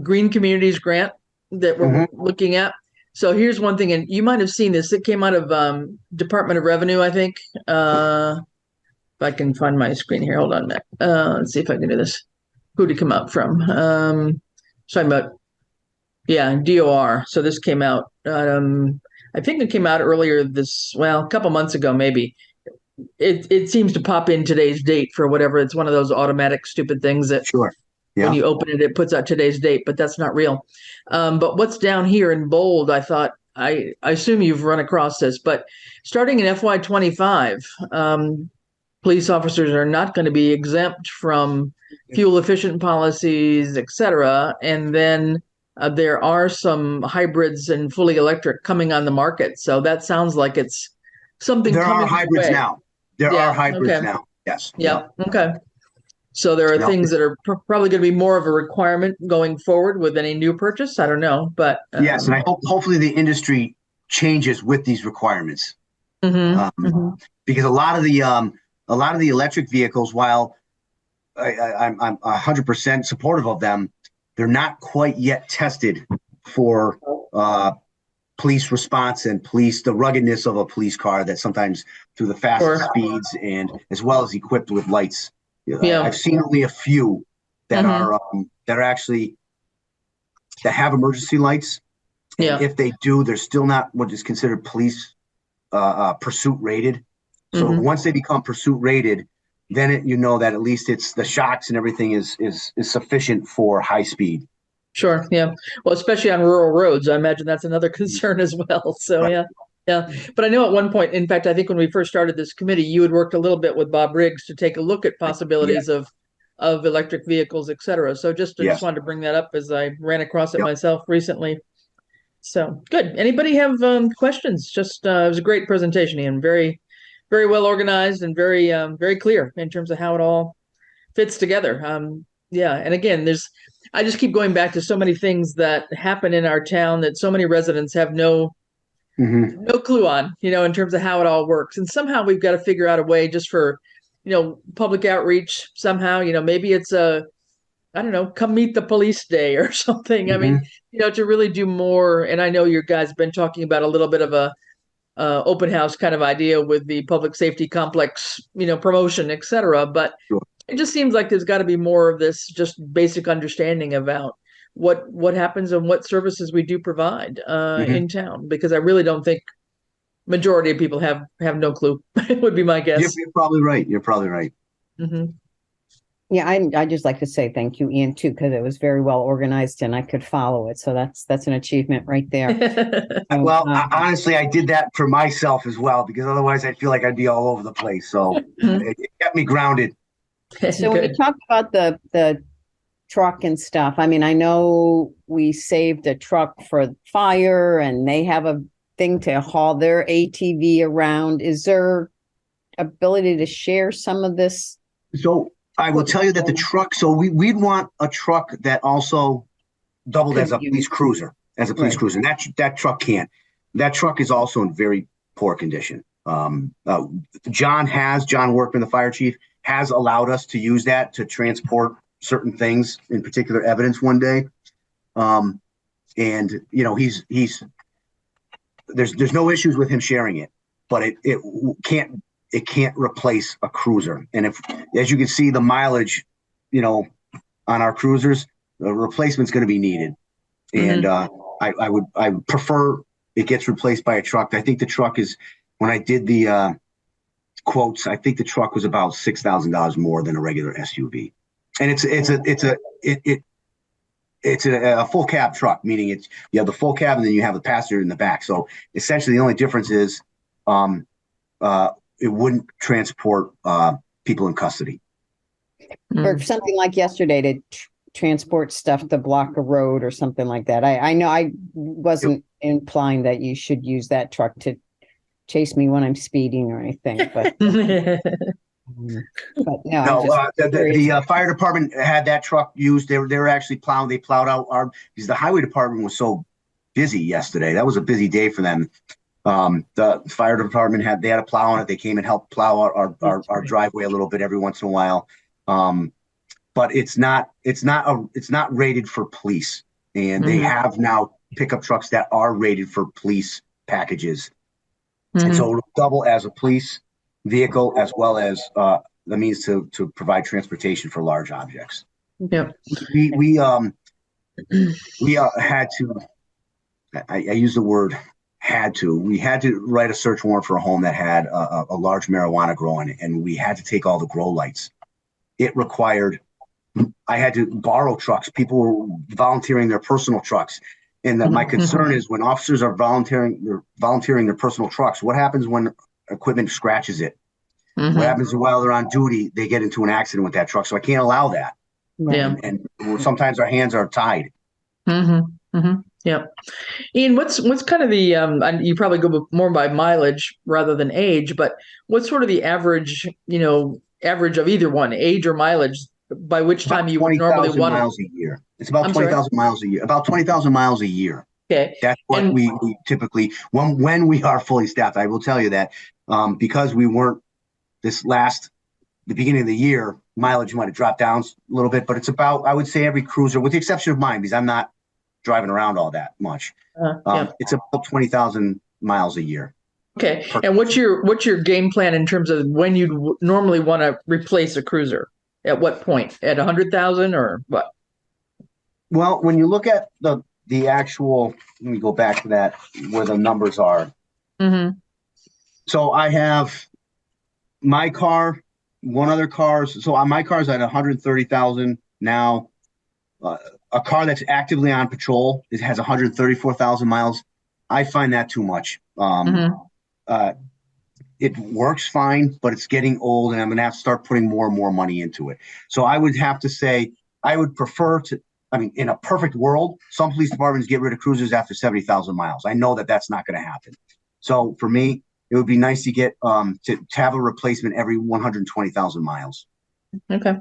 Green Communities grant that we're looking at. So here's one thing, and you might have seen this. It came out of Department of Revenue, I think. If I can find my screen here, hold on a minute. Let's see if I can do this. Who did it come out from? Talking about, DOR. So this came out. I think it came out earlier a couple months ago, maybe. It seems to pop in today's date for whatever. It's one of those automatic stupid things that when you open it, it puts out today's date, but that's not real. But what's down here in bold, I thought, I assume you've run across this, but starting in FY25, police officers are not going to be exempt from fuel efficient policies, et cetera. And then there are some hybrids and fully electric coming on the market. So that sounds like it's something. There are hybrids now. There are hybrids now. Yes. Yeah. Okay. So there are things that are probably going to be more of a requirement going forward with any new purchase. I don't know, but yes, and I hope hopefully the industry changes with these requirements, because a lot of the electric vehicles, while I'm 100% supportive of them, they're not quite yet tested for police response and the ruggedness of a police car that sometimes through the fastest speeds and as well as equipped with lights. I've seen only a few that are actually that have emergency lights. And if they do, they're still not what is considered police pursuit rated. So once they become pursuit rated, then that at least it's the shocks and everything is sufficient for high speed. Sure. Yeah. Well, especially on rural roads, I imagine that's another concern as well. So yeah. But I know at one point, in fact, I think when we first started this committee, you had worked a little bit with Bob Riggs to take a look at possibilities of electric vehicles, et cetera. So just wanted to bring that up as I ran across it myself recently. So good. Anybody have questions? It was a great presentation, Ian. Very, very well organized and very, very clear in terms of how it all fits together. And again, I just keep going back to so many things that happen in our town that so many residents have no clue on, in terms of how it all works. And somehow we've got to figure out a way just for, public outreach somehow, maybe it's come meet the police day or something. I mean, to really do more. And I know you guys have been talking about a little bit of a open house kind of idea with the public safety complex, promotion, et cetera. But it just seems like there's got to be more of this just basic understanding about what happens and what services we do provide in town, because I really don't think majority of people have no clue. Would be my guess. You're probably right. Mm-hmm. Yeah, I just like to say thank you, Ian, too, because it was very well organized and I could follow it. So that's an achievement right there. Well, honestly, I did that for myself as well, because otherwise I feel like I'd be all over the place. So it kept me grounded. So when you talk about the truck and stuff, I mean, I know we saved a truck for fire and they have a thing to haul their ATV around. Is there ability to share some of this? So I will tell you that the truck, so we'd want a truck that also doubled as a police cruiser, And that truck can't. That truck is also in very poor condition. John Workman, the fire chief, has allowed us to use that to transport certain things, in particular evidence one day. And you know, there's no issues with him sharing it, but it can't replace a cruiser. And if, as you can see, the mileage, you know, on our cruisers, the replacement's going to be needed. And I would prefer it gets replaced by a truck. I think the truck is, when I did the quotes, I think the truck was about $6,000 more than a regular SUV. And it's a full cab truck, meaning you have the full cab and then you have the passenger in the back. So essentially the only difference is it wouldn't transport people in custody. Or something like yesterday to transport stuff to block a road or something like that. I know I wasn't implying that you should use that truck to chase me when I'm speeding or anything, but no, the fire department had that truck used. They were actually plowing. They plowed out because the highway department was so busy yesterday. That was a busy day for them. The fire department had a plow on it. They came and helped plow out our driveway a little bit every once in a while. But it's not rated for police, and they have now pickup trucks that are rated for police packages, and so it'll double as a police vehicle as well as the means to provide transportation for large objects. Yeah, we had to. I use the word had to. We had to write a search warrant for a home that had a large marijuana grow in it, and we had to take all the grow lights. It required. I had to borrow trucks. People were volunteering their personal trucks. And my concern is when officers are volunteering their personal trucks, what happens when equipment scratches it? What happens while they're on duty, they get into an accident with that truck. So I can't allow that. Yeah. And sometimes our hands are tied. Yeah. Ian, what's kind of the, and you probably go more by mileage rather than age, but what's sort of the average of either one, age or mileage, by which time you would normally want miles a year. It's about 20,000 miles a year. About 20,000 miles a year. Okay. That's what we typically, when we are fully staffed, I will tell you that because we weren't the beginning of the year, mileage might have dropped down a little bit, but it's about, I would say every cruiser, with the exception of mine, because I'm not driving around all that much. It's about 20,000 miles a year. Okay. And what's your game plan in terms of when you'd normally want to replace a cruiser? At what point? At 100,000 or what? Well, when you look at the actual, let me go back to that where the numbers are. So I have my car, one other car. So my car's at 130,000 now. A car that's actively on patrol, it has 134,000 miles. I find that too much. It works fine, but it's getting old, and I'm going to have to start putting more and more money into it. So I would have to say I would prefer to. I mean, in a perfect world, some police departments get rid of cruisers after 70,000 miles. I know that that's not going to happen. So for me, it would be nice to get to have a replacement every 120,000 miles. Okay.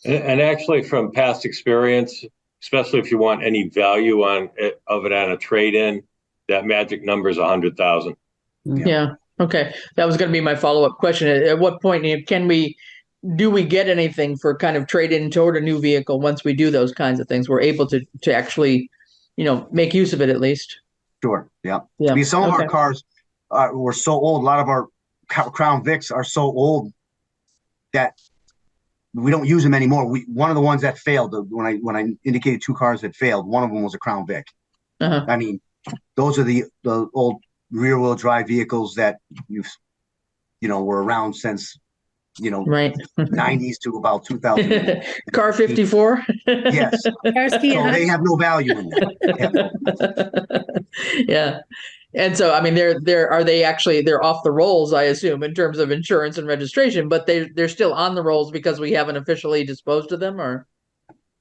And actually, from past experience, especially if you want any value of it on a trade-in, that magic number is 100,000. Yeah. Okay. That was going to be my follow-up question. At what point do we get anything for kind of trade-in toward a new vehicle once we do those kinds of things? We're able to actually, make use of it at least. Sure. Yeah. Because some of our cars were so old. A lot of our Crown Vics are so old that we don't use them anymore. One of the ones that failed, when I indicated two cars that failed, one of them was a Crown Vic. I mean, those are the old rear-wheel drive vehicles that were around since Right. 90s to about 2000. Car 54. Yes. So they have no value in that. Yeah. And so, I mean, they're off the rolls, I assume, in terms of insurance and registration, but they're still on the rolls because we haven't officially disposed of them, or?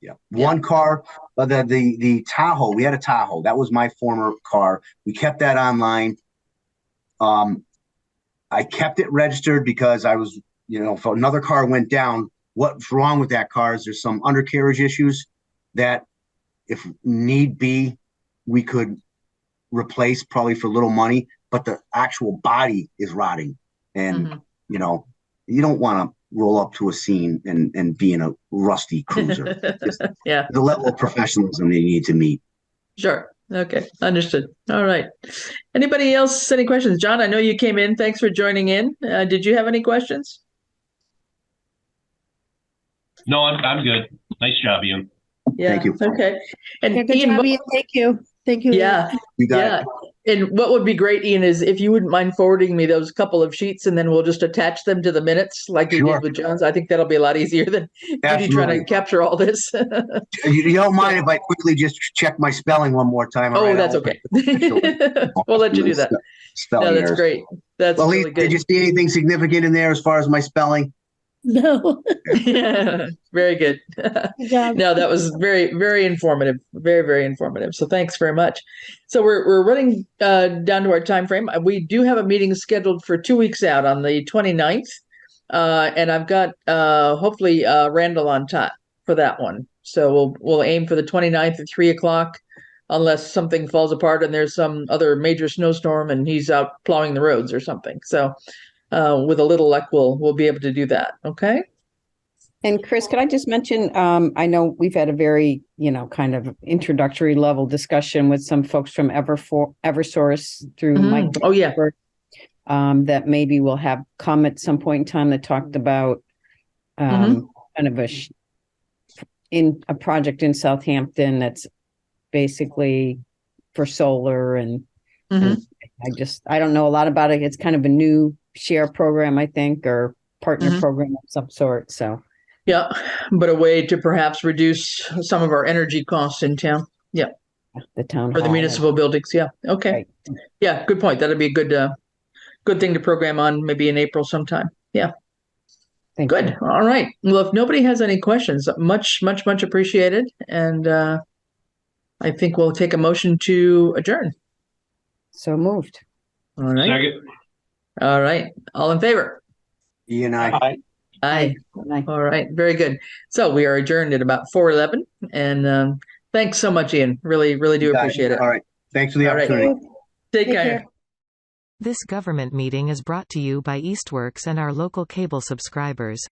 Yeah. One car, the Tahoe, we had a Tahoe. That was my former car. We kept that online. I kept it registered because I was, if another car went down, what's wrong with that car is there's some undercarriage issues that if need be, we could replace probably for little money, but the actual body is rotting. And, you don't want to roll up to a scene and be in a rusty cruiser. Yeah. The level of professionalism they need to meet. Sure. Okay. Understood. All right. Anybody else? Any questions? John, I know you came in. Thanks for joining in. Did you have any questions? No, I'm good. Nice job, Ian. Yeah. Thank you. Okay. And Yeah, good Ian, job, Ian. Thank you. Thank you. yeah. You got Yeah. it. And what would be great, Ian, is if you wouldn't mind forwarding me those couple of sheets and then we'll just attach them to the minutes like you Sure. did with John's. I think that'll be a lot easier than Judy trying to Absolutely. capture all this. You don't mind if I quickly just check my spelling one more time? Oh, All right, that's I'll- okay. We'll let you do that. Spelling No, that's errors. great. That's Well, really Lisa, good. did you see anything significant in there as far as my spelling? No. Yeah, very good. Good job. No, that was very, very informative. Very, very informative. So thanks very much. So we're running down to our time frame. We do have a meeting scheduled for 2 weeks out on the 29th. And I've got hopefully Randall on top for that one. So we'll aim for the 29th at 3:00, unless something falls apart and there's some other major snowstorm and he's out plowing the roads or something. So with a little luck, we'll be able to do that. Okay. And Chris, could I just mention, I know we've had a very, kind of introductory level discussion with some folks from Eversource through Mike. Oh, yeah. That maybe we'll have come at some point in time that talked about kind of in a project in Southampton that's basically for solar and I don't know a lot about it. It's kind of a new share program, I think, or partner program of some sort. So yeah, but a way to perhaps reduce some of our energy costs in town. Yeah. The town or the hall. municipal buildings. Yeah. Okay. Right. Yeah. Good point. That'd be a good thing to program on maybe in April sometime. Yeah. Thank Good. you. All right. Well, if nobody has any questions, much appreciated. And I think we'll take a motion to adjourn. So moved. All right. Second. All right. All in favor? Ian and I. Aye. Aye. All right. Very good. So we are adjourned at about 4:11. And thanks so much, Ian. Really do You got appreciate it. All right. Thanks for the All right. opportunity. Take Take care. care. This government meeting is brought to you by Eastworks and our local cable subscribers.